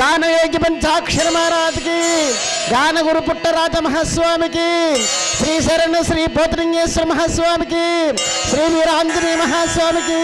गानयोगी पंचाक्षर महाराज की, गान गुरु पुट्टराज महास्वामी की, श्री शरण श्री पोतलिंगेश्वर महास्वामी की, श्री वीरांजनी महास्वामी की।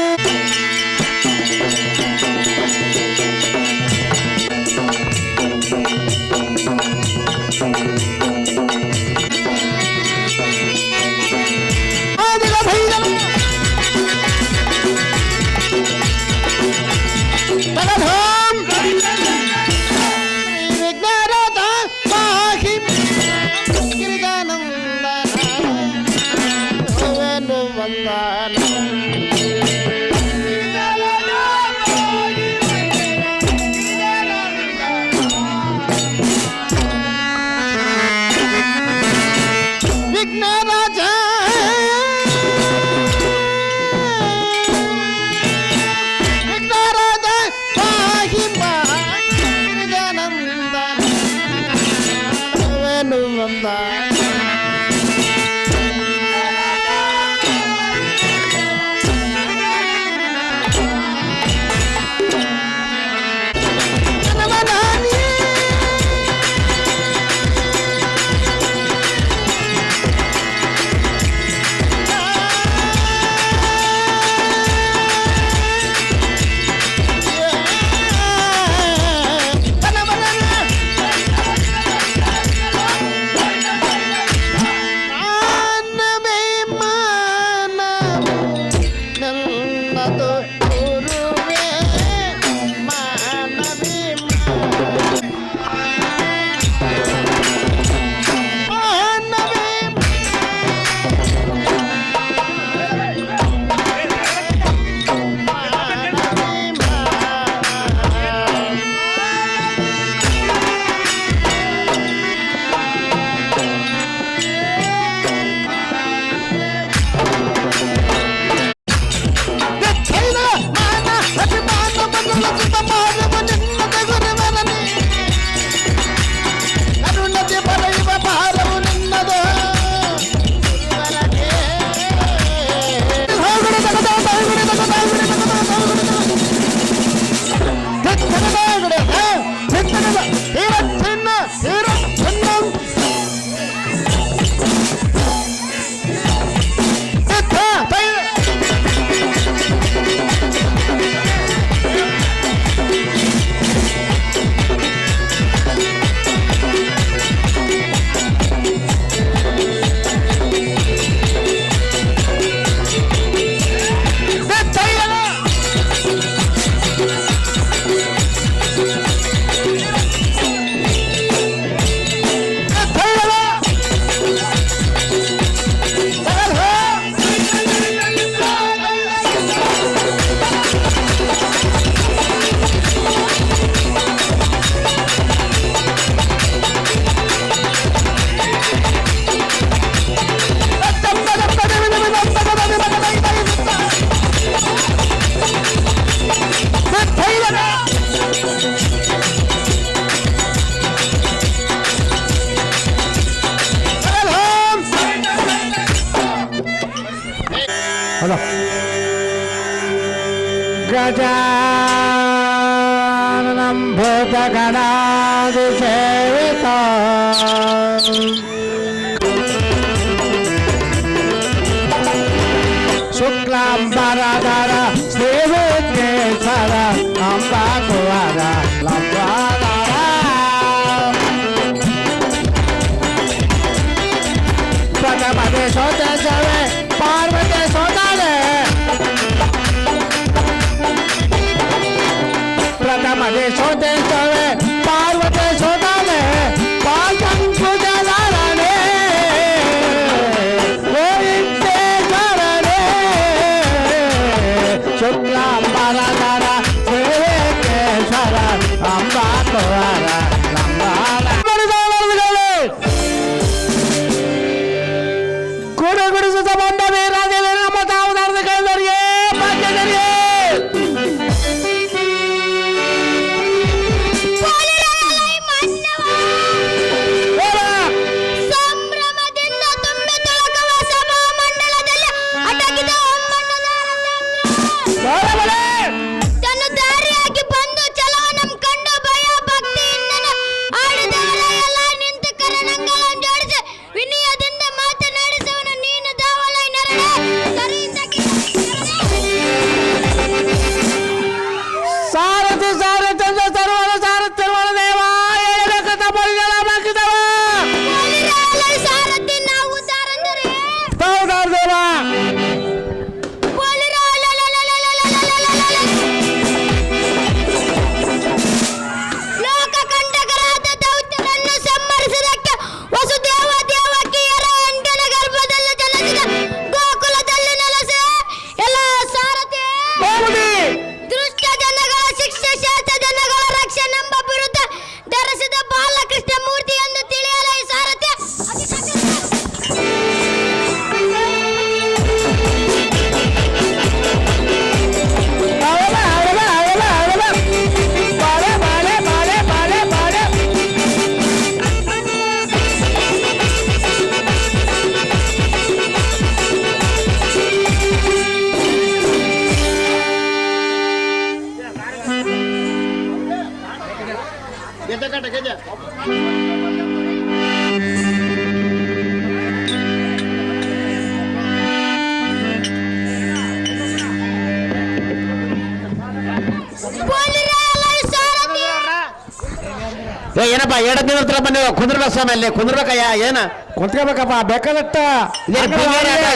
ಗಜಾನನಂ ಭೂತಗಣಾಧಿಸೇವಿತಂ ಶುಕ್ಲಾಂಬರಧರ ಶ್ರೀವಿಘ್ನೇಶ್ವರ ಅಂಬಾಕುವರ ಲಂಬಾಧರ ಪ್ರಥಮದೆ ಸೋತೇಶವೇ ಪಾರ್ವತಿ ಸೋತಾಳೆ ಪ್ರಥಮದೆ ಸೋತೇಶವೇ ಪಾರ್ವತಿ ಸೋತಾಳೆ ಪಾಲ್ಕಂಕುಜಲಾರನೆ ಗೋವಿಂದೇಶ್ವರನೇ ಶುಕ್ಲಾಂಬರಧರ ಶ್ರೀವಿಘ್ನೇಶ್ವರ ಅಂಬಾಕುವರ ಗುಡಿಸುತ್ತ ಬಂದ ವೀರಾದೇವಿ ನಮ್ಮ ತಾವುದಾರದ ಕೈದರಿಗೆ ಭಾಗ್ಯದರಿಗೆ ಸಂಭ್ರಮದಿಂದ ತುಂಬಿ ತುಳುಕುವ ಸಭಾ ಮಂಡಲದಲ್ಲಿ ಅಟಕಿದ ತನ್ನ ದಾರಿಯಾಗಿ ಬಂದು ಚಲವನಂ ಕಂಡು ಭಯ ಭಕ್ತಿಯಿಂದ ಆಡಿದವರ ಎಲ್ಲ ನಿಂತು ಕರಣಗಳನ್ನು ಜೋಡಿಸಿ ವಿನಯದಿಂದ ಮಾತನಾಡಿಸವನು ನೀನು ದಾವಲೈ ನರಳೆ ಸರಿಯಿಂದ ಸಾರಥಿ ಸಾರಥ್ಯ ಸರ್ವರ ಸಾರಥ್ಯರ್ವರ ದೇವ ಹೇಳಬೇಕಂತ ಪರಿಜನ ಬಾಕಿದವ ಸಾರಥಿ ನಾವು ದಾರಂದರೆ ತಾವುದಾರ ದೇವ ಲೋಕಕಂಟಕರಾದ ದೌತ್ಯರನ್ನು ಸಂಹರಿಸುವುದಕ್ಕೆ ವಸುದೇವ ದೇವಕಿಯರ ಎಂಟನ ಗರ್ಭದಲ್ಲಿ ಜನಿಸಿದ ಗೋಕುಲದಲ್ಲಿ ನೆಲೆಸಿ ಎಲ್ಲ ಸಾರಥಿ ದುಷ್ಟ ಜನಗಳ ಶಿಕ್ಷೆ ಶಾಸ್ತ್ರ ಜನಗಳ ರಕ್ಷಣೆಂಬ ವಿರುದ್ಧ ಧರಿಸಿದ ಬಾಲಕೃಷ್ಣ ಮೂರ್ತಿಯನ್ನು ತಿಳಿಯಲ ಈ ಸಾರಥಿ ಏನಪ್ಪ ಎರಡನೇ ಹತ್ರ ಬಂದೇವ ಕುಂದ್ರಬೇಕ ಸ್ವಾಮಿ ಅಲ್ಲಿ ಕುಂದ್ರಬೇಕಯ್ಯ ಏನ ಕುಂತ್ಕೋಬೇಕಪ್ಪ ಬೇಕಾದತ್ತ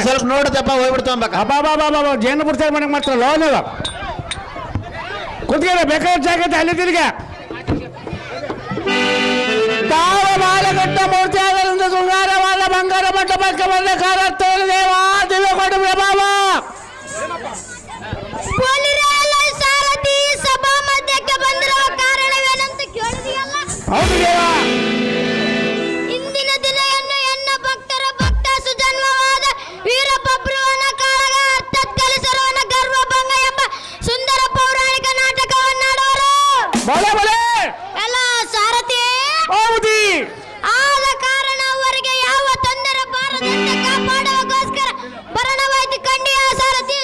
ಸ್ವಲ್ಪ ನೋಡುದಪ್ಪ ಹೋಗ್ಬಿಡ್ತಂಬ ಹಬ್ಬ ಬಾಬಾ ಜೇನು ಬಿಡ್ತಾರೆ ಮನೆಗೆ ಮಾತ್ರ ಲೋ ನೀವು ಕುಂತ್ಕೊಳ್ಳಿ ಬೇಕಾದ ಜಾಗತ್ತೆ ಅಲ್ಲಿ ತಿರ್ಗ ತಾವ ಬಾಲಕಟ್ಟ ಮೂರ್ತಿ ಆದ್ದರಿಂದ ಶೃಂಗಾರವಾದ ಬಂಗಾರ ಮಂಟಪಕ್ಕೆ ಬಂದ ಕಾರತ್ತೋರು ದೇವ ದಿವ್ಯ ಕೊಡು ಬಾಬಾ ಸಾರಥಿ ಸಭಾ ಮಧ್ಯಕ್ಕೆ ಬಂದಿರುವ ಕಾರಣವೇನಂತ ಕೇಳಿದೆಯಲ್ಲ ಹೌದು ದೇವ ಇಂದಿನ ದಿನವನ್ನು ಎನ್ನ ಭಕ್ತರ ಭಕ್ತ ಸುಜನ್ಮವಾದ ವೀರಭದ್ರವನ ಕಾಳಗ ಅರ್ಥತ್ ಕಲಿಸರುವನ ಗರ್ವಭಂಗ ಎಂಬ ಸುಂದರ ಪೌರಾಣಿಕ ನಾಟಕವನ್ನಾಡುವರು ಬಲೆ ಬಲೆ ಎಲ್ಲ ಸಾರಥಿ ಹೌದಿ ಆದ ಕಾರಣ ಅವರಿಗೆ ಯಾವ ತೊಂದರೆ ಬಾರದಂತೆ ಕಾಪಾಡುವಗೋಸ್ಕರ ಭರಣವಾಯ್ತು ಕಂಡಿಯ ಸಾರಥಿ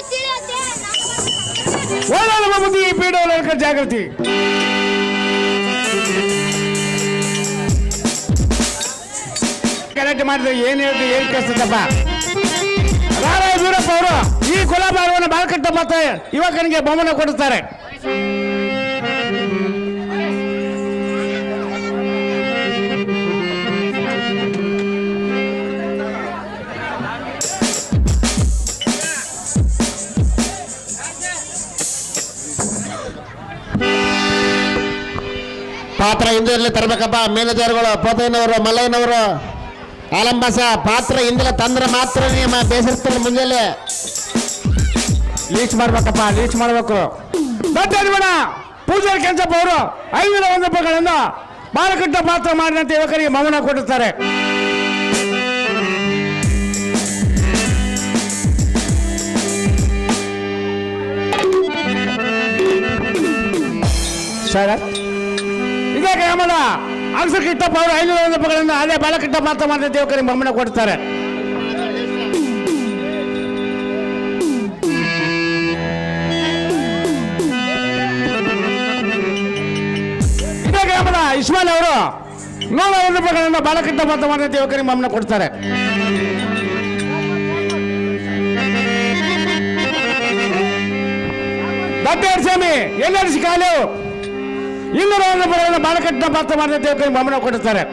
ಒಳ್ಳೆ ಬುದ್ಧಿ ಪೀಠ ಜಾಗೃತಿ ಗಲಾಟೆ ಮಾಡಿದ್ರೆ ಏನ್ ಹೇಳ್ತೀವಿ ಏನ್ ಕೇಳಿಸ್ತದಪ್ಪ ರಾರಾಯ ವೀರಪ್ಪ ಅವರು ಈ ಕುಲಭಾರವನ್ನು ಬಾಳ್ಕಟ್ಟ ಮತ್ತೆ ಯುವಕನಿಗೆ ಬಹುಮಾನ ಕೊಡುತ್ತಾರೆ ಪಾತ್ರ ಹಿಂದೂರಲ್ಲಿ ತರಬೇಕಪ್ಪ ಮೇಲಧಿಕಾರಿಗಳು ಪೋತಯ್ಯನವರು ಮಲ್ಲಯ್ಯನವರು ಆಲಂಬಾಸ ಪಾತ್ರ ಹಿಂದೆಲ್ಲ ತಂದ್ರೆ ಮಾತ್ರ ನಿಮ್ಮ ಬೇಸರಿಸ್ತಾರೆ ಮುಂಜಾನೆ ಲೀಚ್ ಮಾಡ್ಬೇಕಪ್ಪ ಲೀಚ್ ಮಾಡ್ಬೇಕು ಬೇಡ ಪೂಜಾರಿ ಕೆಂಚಪ್ಪ ಅವರು 501 ರೂಪಾಯಿಗಳಿಂದ ಬಾಲಕಟ್ಟ ಪಾತ್ರ ಮಾಡಿದಂತೆ ಯುವಕರಿಗೆ ಬಹುಮಾನ ಕೊಡುತ್ತಾರೆ ಸರ್ ಇದೇ ಗ್ರಾಮದ ಅಗಸ ಕಿಟ್ಟಪ್ಪ ಅವರು 501 ರೂಪಾಯಿಗಳಿಂದ ಅದೇ ಬಾಲಕಟ್ಟ ಪಾತ್ರ ಮಾಡಿದಂತೆ ಯುವಕರಿಗೆ ಬಹುಮಾನ ಕೊಡುತ್ತಾರೆ ಇಸ್ಮಾಲ್ ಅವರು 100 ರೂಪಾಯಿಗಳನ್ನು ಬಾಲಕೃಷ್ಣ ಮಾತಮಾನ ಯುವಕರಿಗೆ ಮಮ್ಮನ ಕೊಡ್ತಾರೆ. ದಡ್ಡೇರ್ ಸ್ವಾಮಿ ಎಲ್ಲರಿಸಿ ಕಾಲು 200 ರೂಪಾಯಿಗಳನ್ನು ಬಾಲಕೃಷ್ಣ ಮಾತಮಾನ ಯುವಕರಿಗೆ ಮಮ್ಮನ ಕೊಡುತ್ತಾರೆ.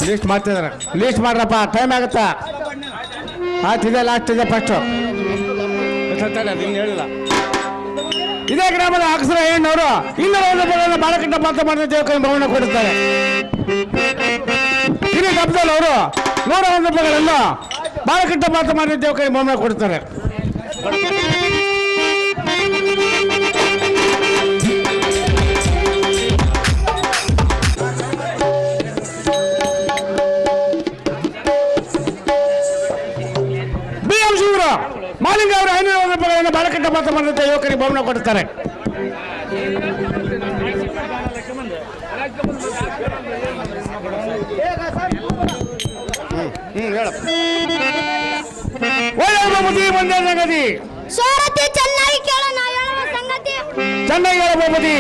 ಲಿಸ್ಟ್ ಮಾಡ್ತಿದಾರೆ, ಲಿಸ್ಟ್ ಮಾಡ್ರಪ್ಪ, ಟೈಮ್ ಆಗುತ್ತಾ? ಆಯ್ತಿದೆ, ಲಾಸ್ಟ್ ಇದೆ ಫಸ್ಟು. ಹೇಳಿಲ್ಲ. ಇದೇ ಗ್ರಾಮದ ಅಕ್ಷರ ಹೆಣ್ಣವರು 200 ರೂಪಾಯಿಗಳನ್ನು ಬಾಲಕೃಷ್ಣ ಮಾತಮಾನ ದೇವಕರ ಭವನ ಕೊಡುತ್ತಾರೆ. ಹಿರಿಯ ಕಬ್ದಲ್ ಅವರು 100 ರೂಪಾಯಿಗಳನ್ನು ಬಾಲಕೃಷ್ಣ ಮಾತಮಾನ ದೇವಕರ ಭವನ ಕೊಡುತ್ತಾರೆ. ಮಾಲಿಂಗ ಅವರು 500 ರೂಪಾಯಿಗಳನ್ನು ಬಾಲಕೃಷ್ಣ ಮಾತಮಾನ ಯುವಕರಿಗೆ ಭವನ ಕೊಡುತ್ತಾರೆ. ಒಳ್ಳೆ ಒಂದೇ ಸಂಗತಿ ಸೋರತಿ ಚೆನ್ನಾಗಿ ಕೇಳ, ನಾ ಹೇಳುವ ಸಂಗತಿ ಚೆನ್ನಾಗಿ ಹೇಳಬಹುದು.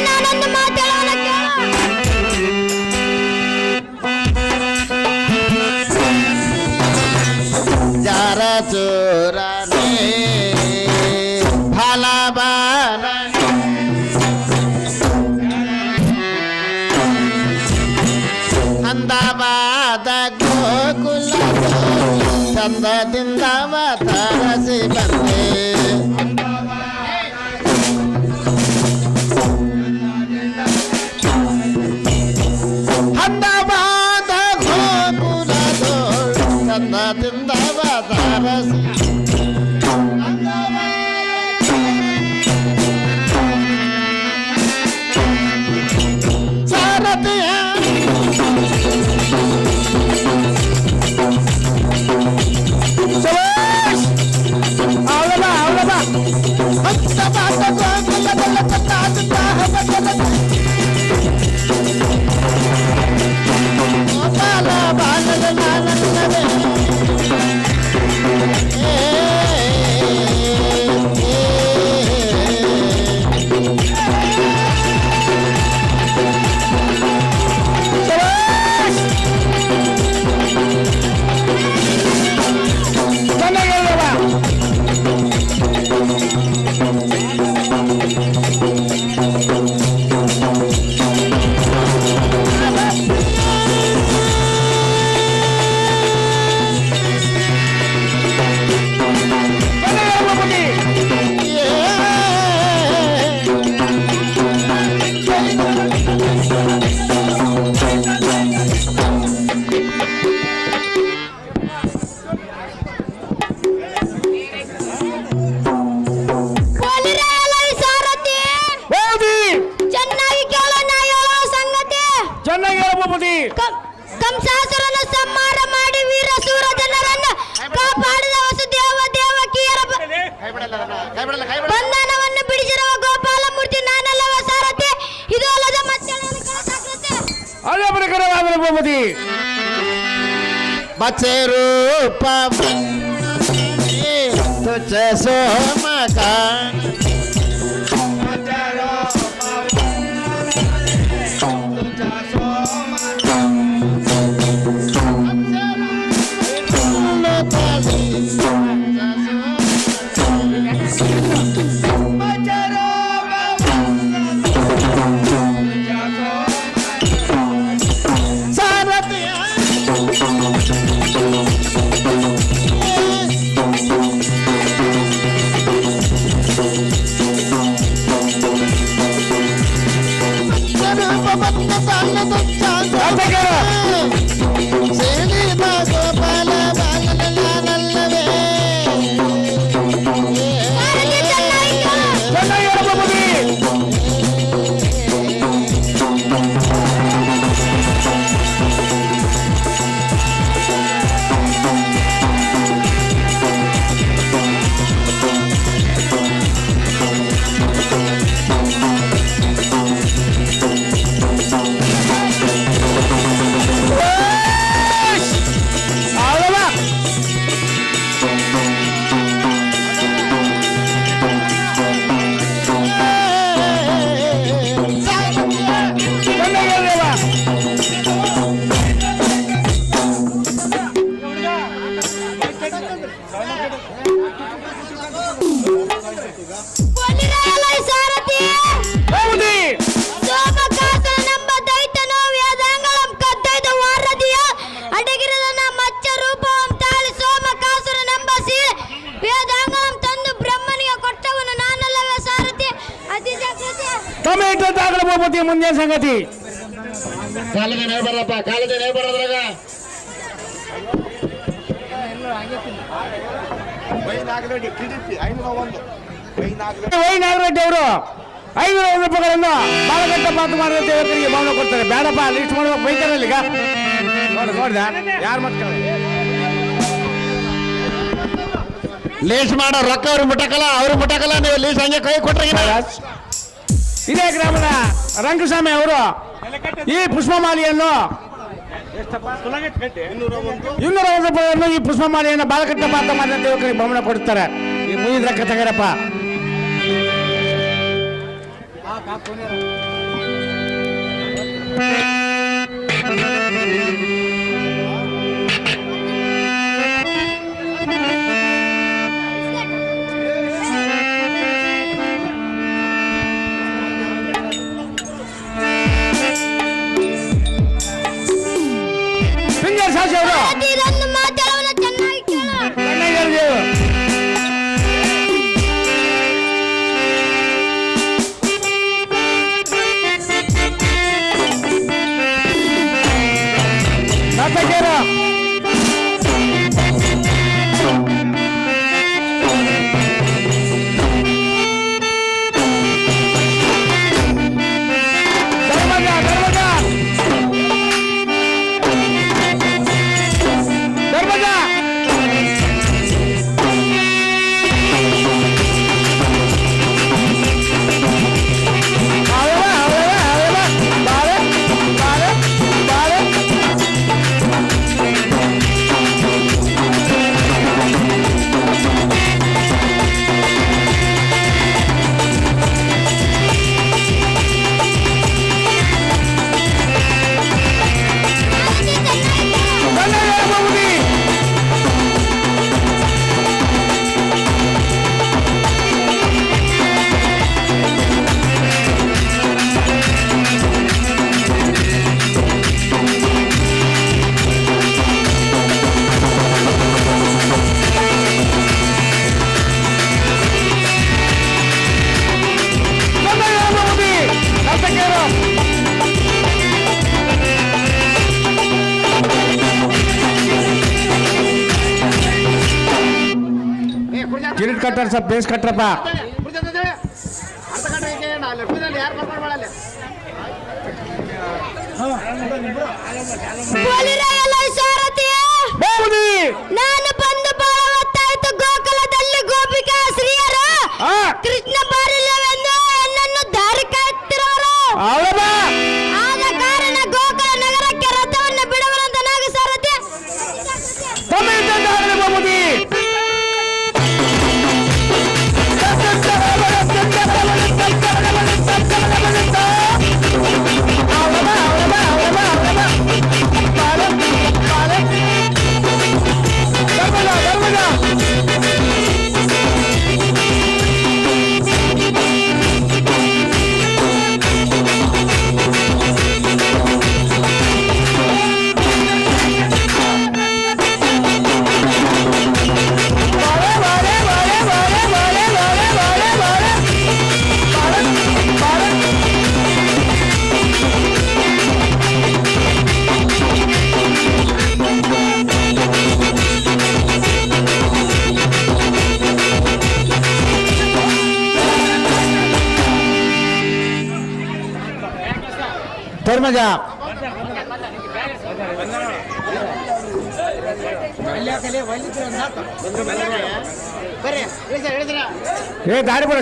ನಾನೊಂದು ಮಾತಾಡೋಣ ಜಾರ ಚೋರನೆ ಫಲಬಾಲ ಅಂದವಾದ ಗೋಕುಲ ಚಂದದಿಂದ ತರಸಿ ಬಂದೆ. ಅಂದವಾದ ಗೋಕುಲದೋ ಚಂದದಿಂದ ತರಸಿ ಸಾರಥಿಯ ಕಂಸಾಸುರನ ಸಂಹಾರ ಮಾಡಿ ವೀರ ಸೂರ ಜನರನ್ನು ಕಾಪಾಡಿದ ವಸುದೇವ ದೇವಕಿಯರ ಬಂಧನವನ್ನು ಬಿಡಿಸಿರುವ ಗೋಪಾಲ ಮೂರ್ತಿ ನಾನಲ್ಲವ ಸಾರಥಿ. ಇದು ಅಲ್ಲದ ಮತ್ತೆ ಅದೇ ಪ್ರಕಾರವಾದ ಭೂಪತಿ ಬಚ್ಚೆ ರೂಪ ತುಚ್ಚ ಸೋಮಕ ಸಂಗತಿ ಮುಂದಿನ ಸಂಗತಿ. ಕಾಲದ ನೇ ಬರಪ್ಪ, ಕಾಲದ ನೇ ಬರೋದ್ರಾಗ ವೈ ನಾಗರೆಡ್ಡಿ ಅವರು 501 ರೂಪಾಯಿಗಳನ್ನು ಬಾಲಕಟ್ಟ ಮಾತು ಮಾಡಿದ ದೇವರಿಗೆ ಮೌನ ಕೊಡ್ತಾರೆ. ಬೇಡಪ್ಪ ಲಿಸ್ಟ್ ಮಾಡ್ಬೇಕು, ಬೈತಾರಲ್ಲ ಈಗ. ನೋಡ್ದ ಯಾರು ಮತ್ತೆ ಲೀಸ್ ಮಾಡೋ ರೊಕ್ಕ ಅವ್ರಿಗೆ ಮುಟ್ಟಕಲ್ಲ ನೀವು ಲೀಸ್ ಹಂಗೆ ಕೈ ಕೊಟ್ರೆ ಇದೇ ಗ್ರಾಮದ ರಂಗಸ್ವಾಮಿ ಅವರು ಈ ಪುಷ್ಪಮಾಲೆಯನ್ನು 201 ರೂಪಾಯಿಯನ್ನು ಈ ಪುಷ್ಪಮಾಲೆಯನ್ನು ಬಾಲಕಟ್ಟ ಮಾತ ಮಾಡಿದ ದೇವರಿಗೆ ಬಹುಮಾನ ಕೊಡ್ತಾರೆ. ಈ ಮುಗಿದ ರೊಕ್ಕ ತಗರಪ್ಪ. ಸಾಕ್ಷಿ ಅವರು ಇದೊಂದು ಮಾತಾಡೋಣ, ಚೆನ್ನಾಗಿ ಕೇಳು. ಕಿರೀಟ್ ಕಟ್ಟಾರ ಸ್ವಲ್ಪ ಬೇಸ್ ಕಟ್ರಪ್ಪ. ನಾನು ಬಂದು ಬಹಳ ಹೊತ್ತಾಯಿತು. ಗೋಕುಲದಲ್ಲಿ ಗೋಪಿಕಾ ಶ್ರೀಯರು ಕೃಷ್ಣ ಬಾರಿಲ್ಲವೆಂದು ನನ್ನನ್ನು ದಾರಿ ಕಾಯುತ್ತಿರುವರು. ಆದ ಕಾರಣ ಗೋಕುಲ ನಗರಕ್ಕೆ ರಥವನ್ನು ಬಿಡುವರಂತ ನಾಗ ಸಾರಥಿ. ಧರ್ಮಜ ಏ ದಾರಿ ಬರ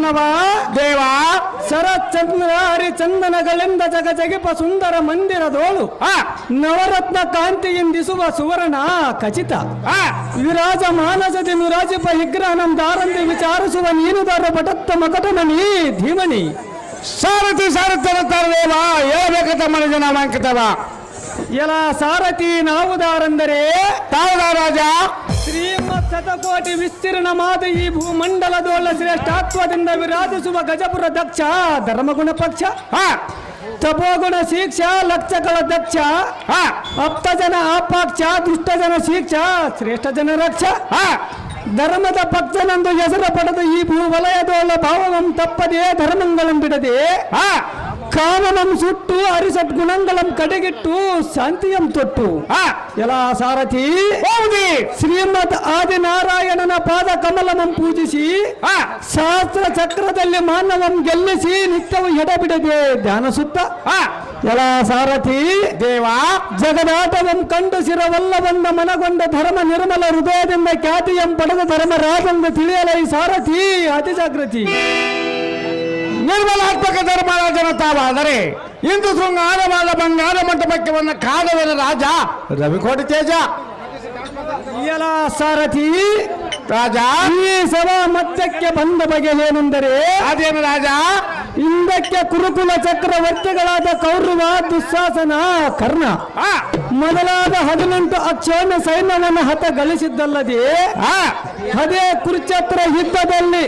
ಮಾನವ ದೇವ ಶರಚಂದ್ರ ಹರಿಚಂದನಗಳಿಂದ ಜಗಜಗಿಪ ಸುಂದರ ಮಂದಿರದೋಳು ನವರತ್ನ ಕಾಂತಿಯಿಂದಿಸುವ ಸುವರ್ಣ ಖಚಿತ ವಿರಾಜ ಮಾನಸದಿ ವಿರಾಜಿಪ ವಿಗ್ರಹನಂ ದಾರಂದಿ ವಿಚಾರಿಸುವ ನೀನುದಾರ ಪಟತ್ತ ಮಕಟಮಣಿ ಧೀಮಣಿ ಸಾರಥಿ ದೇವ ಹೇಳ್ಬೇಕಂತ ಮನುಷ್ಯ ನಾಮಾಂಕಿತವ ಎಲ ಸಾರಥಿ ನಾವುದಾರೆಂದರೆ ತಾವುದ ರಾಜ ಶ್ರೀಮತ್ ಶತಕೋಟಿ ವಿಸ್ತೀರ್ಣವಾದ ಈ ಭೂಮಂಡಲದೋಳ ಶ್ರೇಷ್ಠಾತ್ವದಿಂದ ವಿರಾಜಿಸುವ ಗಜಪುರ ದಕ್ಷ ಧರ್ಮಗುಣ ಪಕ್ಷ ತಪೋಗುಣ ಶಿಕ್ಷ ಲಕ್ಷಗಳ ದಕ್ಷ ಅಪ್ತ ಜನ ಅಪಾಕ್ಷ ದುಷ್ಟ ಜನ ಶಿಕ್ಷ ಶ್ರೇಷ್ಠ ಜನ ರಕ್ಷ ಧರ್ಮದ ಪಕ್ಷನೆಂದು ಹೆಸರು ಪಡೆದ ಈ ಭೂವಲಯದೋಳ ಭಾವವಂ ತಪ್ಪದೆ ಧರ್ಮಂಗಳಂ ಬಿಡದೆ ಕಾಮನಂ ಸುಟ್ಟು ಹರಿಸತ್ ಗುಣಂಗಳಂ ಕಡೆಗಿಟ್ಟು ಶಾಂತಿಯಂ ತೊಟ್ಟು ಎಲ್ಲ ಸಾರಥಿ ಶ್ರೀಮದ್ ಆದಿನಾರಾಯಣನ ಪಾದ ಕಮಲಮಂ ಪೂಜಿಸಿ ಶಾಸ್ತ್ರ ಚಕ್ರದಲ್ಲಿ ಮಾನವಂ ಗೆಲ್ಲಿಸಿ ನಿತ್ಯವು ಎಡಬಿಡದೆ ಧ್ಯಾನ ಸುತ್ತ ಎಲ್ಲ ಸಾರಥಿ ದೇವ ಜಗದಾಟವಂ ಕಂಡು ಶಿರವಲ್ಲವೆಂದ ಮನಗೊಂಡ ಧರ್ಮ ನಿರ್ಮಲ ಹೃದಯದಿಂದ ಖ್ಯಾತಿಯಂ ಪಡೆದ ಧರ್ಮರಾಜೆಂದು ತಿಳಿಯಲೈ ಸಾರಥಿ ಅತಿ ಜಾಗೃತಿ ನಿರ್ಮಲಾತ್ಮಕ ಧರ್ಮರಾಜನ ತಾವಾದರೆ ಇಂದು ಶೃಂಗಾರವಾದ ಬಂಗಾರ ಮಂಟಪಕ್ಕೆ ಬಂದ ಕಾಡವನ ರಾಜ ರವಿಕೋಟಿ ತೇಜ ಎಲ್ಲ ಸಾರಥಿ ರಾಜ ಈ ಸಭಾ ಮಧ್ಯಕ್ಕೆ ಬಂದ ಬಗೆ ಏನೆಂದರೆ ಅದೇನು ರಾಜ ಹಿಂದಕ್ಕೆ ಕುರುಕುಲ ಚಕ್ರವರ್ತಿಗಳಾದ ಕೌರವ ದುಶ್ಯಾಸನ ಕರ್ಣ ಮೊದಲಾದ 18 ಅಕ್ಷೋಣ್ಯ ಸೈನ್ಯವನ್ನು ಹತ ಗಳಿಸಿದ್ದಲ್ಲದೆ ಅದೇ ಕುರುಕ್ಷೇತ್ರ ಯುದ್ಧದಲ್ಲಿ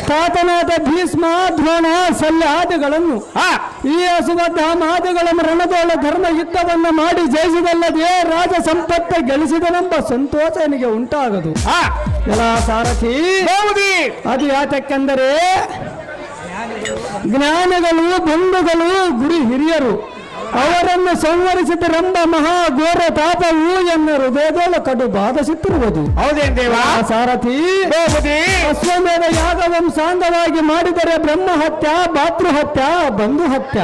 ತಾತನಾದ ಭೀಷ್ಮ ದ್ರೋಣ ಶಲ್ಯಾದಿಗಳನ್ನು ಈ ಅಸುವಧಾಮಾದಿಗಳನ್ನು ರಣದೋಳ ಧರ್ಮ ಯುದ್ಧವನ್ನು ಮಾಡಿ ಜಯಿಸಿದಲ್ಲದೆ ರಾಜ ಸಂಪತ್ತ ಗಳಿಸಿದನೆಂಬ ಸಂತೋಷ ನನಗೆ ಉಂಟಾಗದು ಎಲ್ಲ ಸಾರಥಿ ಅದು ಯಾತಕ್ಕೆಂದರೆ ಜ್ಞಾನಿಗಳು ಬಂಧುಗಳು ಗುರು ಹಿರಿಯರು ಅವರನ್ನು ಸಂವರಿಸಿದರೆಂಬ ಮಹಾಘೋರ ತಾಪವು ಎನ್ನ ಹೃದಯದೊಳ ಕಡು ಬಾಧಿಸುತ್ತಿರುವುದು ಹೌದೇನ್ ದೇವ ಸಾರಥಿ ಅಶ್ವಮೇಧ ಯಾಗವಂ ಸಾಂಗವಾಗಿ ಮಾಡಿದರೆ ಬ್ರಹ್ಮ ಹತ್ಯ ಭಾತೃಹತ್ಯ ಬಂಧು ಹತ್ಯ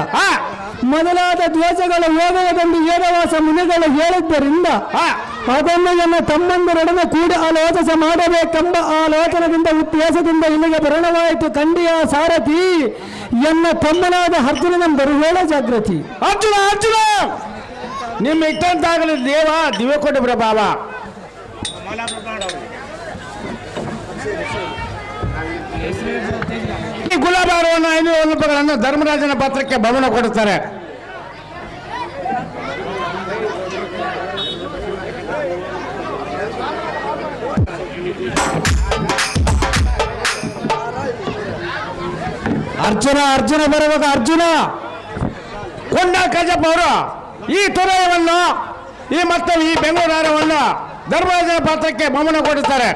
ಮೊದಲಾದ ದ್ವೇಷಗಳ ಯೋಗವೆಂದು ವೇದವಾಸ ಮುನಿಗಳು ಹೇಳಿದ್ದರಿಂದ ಅದನ್ನು ಎನ್ನ ತಮ್ಮಂದಿರೊಡನೆ ಕೂಡಿ ಆಲೋಚನೆ ಮಾಡಬೇಕೆಂಬ ಆಲೋಚನದಿಂದ ಉದ್ದೇಶದಿಂದ ಇಲ್ಲಿಗೆ ಬರಣವಾಯಿತು ಕಂಡಿಯ ಸಾರಥಿ ಎನ್ನ ತಮ್ಮನಾದ ಅರ್ಜುನನ ಬರುವೇಳ ಜಾಗೃತಿ ಅರ್ಜುನ ನಿಮ್ಮ ಇಟ್ಟಂತಾಗಲಿ ದೇವ ದಿವ್ಯ ಕೊಟ್ಟು ಬಿಡ ಬಾವ ಈ ಗುಲಾಬಾರವನ್ನು 500 ರೂಪಾಯಿಗಳನ್ನು ಧರ್ಮರಾಜನ ಪತ್ರಕ್ಕೆ ಭವನ ಕೊಡುತ್ತಾರೆ ಅರ್ಜುನ ಬರುವಾಗ ಅರ್ಜುನ ಕೊಂಡ ಕಜಪ್ಪ ಅವರು ಈ ತುರಯವನ್ನು ಈ ಮತ್ತು ಈ ಬೆಂಗಳೂರವನ್ನು ಧರ್ಮರಾಜನ ಪಾತ್ರಕ್ಕೆ ಭವನ ಕೊಡುತ್ತಾರೆ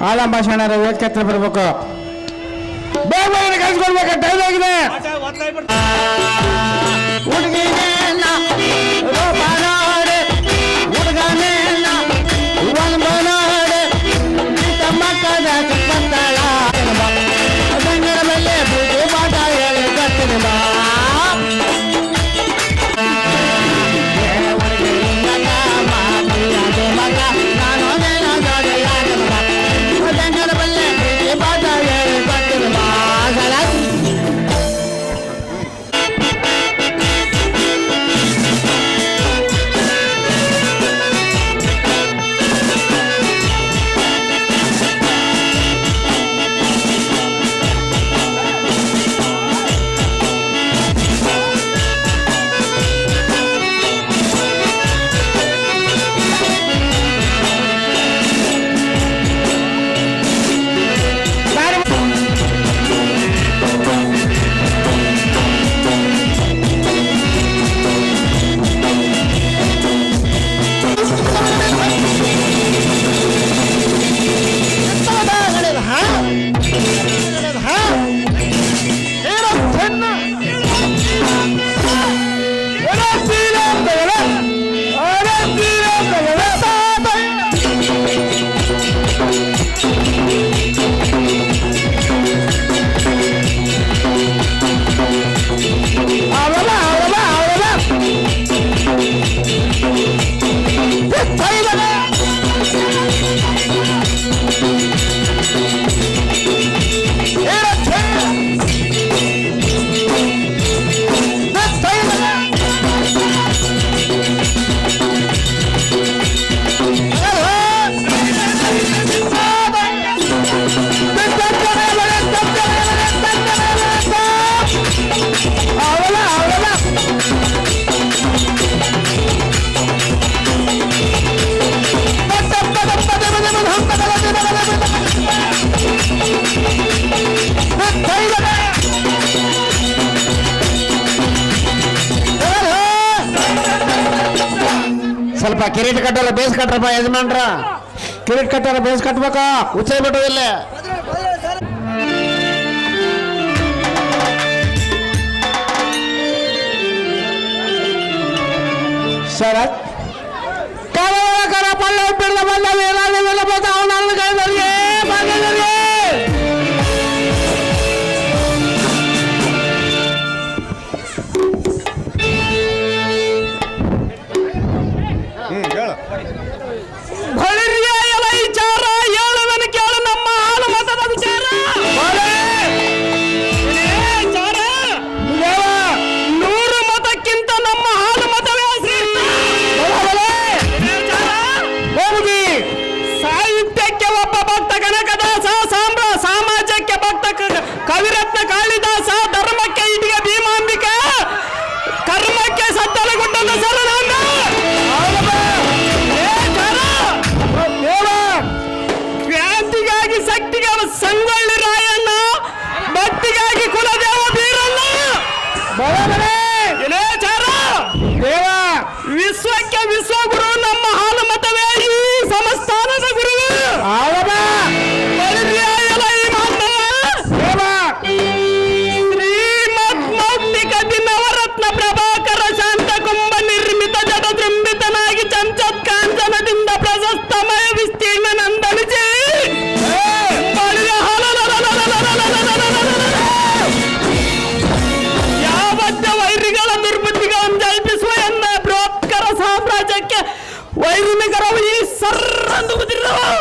ಆಲಂಬಾಷಣರ ವೇದಿಕೆ ಹತ್ರ ಬರಬೇಕು ಬೇಗ ಕಳಿಸ್ಕೊಡ್ಬೇಕು ಟೈಮ್ ಆಗಿದೆ ಹಾ? ಏನೋ ಚೆನ್ನ ಸ್ವಲ್ಪ ಕಿರೀಟ ಕಟ್ಟಲ್ಲ ಬೇಸ್ ಕಟ್ರಪ್ಪ ಯಜಮಾನ್ರ. ಕಿರೀಟ ಕಟ್ಟಾರ ಬೇಸ್ ಕಟ್ಬೇಕ, ಉಚ್ಚೈ ಬಿಟ್ಟೋದಿಲ್ಲ. ಸರ ಕರ ಪಲ್ಲ ಬಿಡದ ಬಂದ ಅವನ ಕೈದರಿಗೆ ಬಂದಿದ್ದಾರೆ. ಕವಿರತ್ನ ಕಾಳಿದಾಸ, ಧರ್ಮಕ್ಕೆ ಇಟಿಗೆ ಭೀಮಾಂಬಿಕ, ಕರ್ಮಕ್ಕೆ ಸತ್ತಲಗುಡ್ಡದ ಸರನಾಂಗ, ಕ್ರಾಂತಿಗಾಗಿ ಶಕ್ತಿಗೆ ಸಂಗೊಳ್ಳಿ ರಾಯಣ್ಣ, ಭಕ್ತಿಗಾಗಿ ಕುಲದೇವ ಬೀರಣ್ಣ, ವಿಶ್ವಕ್ಕೆ ವಿಶ್ವಗುರು ನಮ್ಮ ಹಾಲುಮತವೇ ಈ ಸಂಸ್ಥಾನದ ಗುರುವು. ನವರತ್ನ ಪ್ರಭಾಕರ ಶಾಂತ ಕುಂಭ ನಿರ್ಮಿತ ಜಡ ಜೃಂಭಿತನಾಗಿ ಚಂಚತ್ ಕಾಂಚನದಿಂದ ಪ್ರಶಸ್ತಮಯ ವಿಸ್ತೀರ್ಣ ನಂದನಿಸಿ ಯಾವತ್ತ ವೈರಿಗಳ ದುರ್ಬುದ್ಧಿಗಳನ್ನು ಜಲ್ಪಿಸುವ ಎನ್ನ ಬೃಹತ್ಕರ ಸಾಮ್ರಾಜ್ಯಕ್ಕೆ ವೈರಿನಿಗರವು ಈ ಸರ್ರಂದು ಬಿದ್ದಿರುವವು.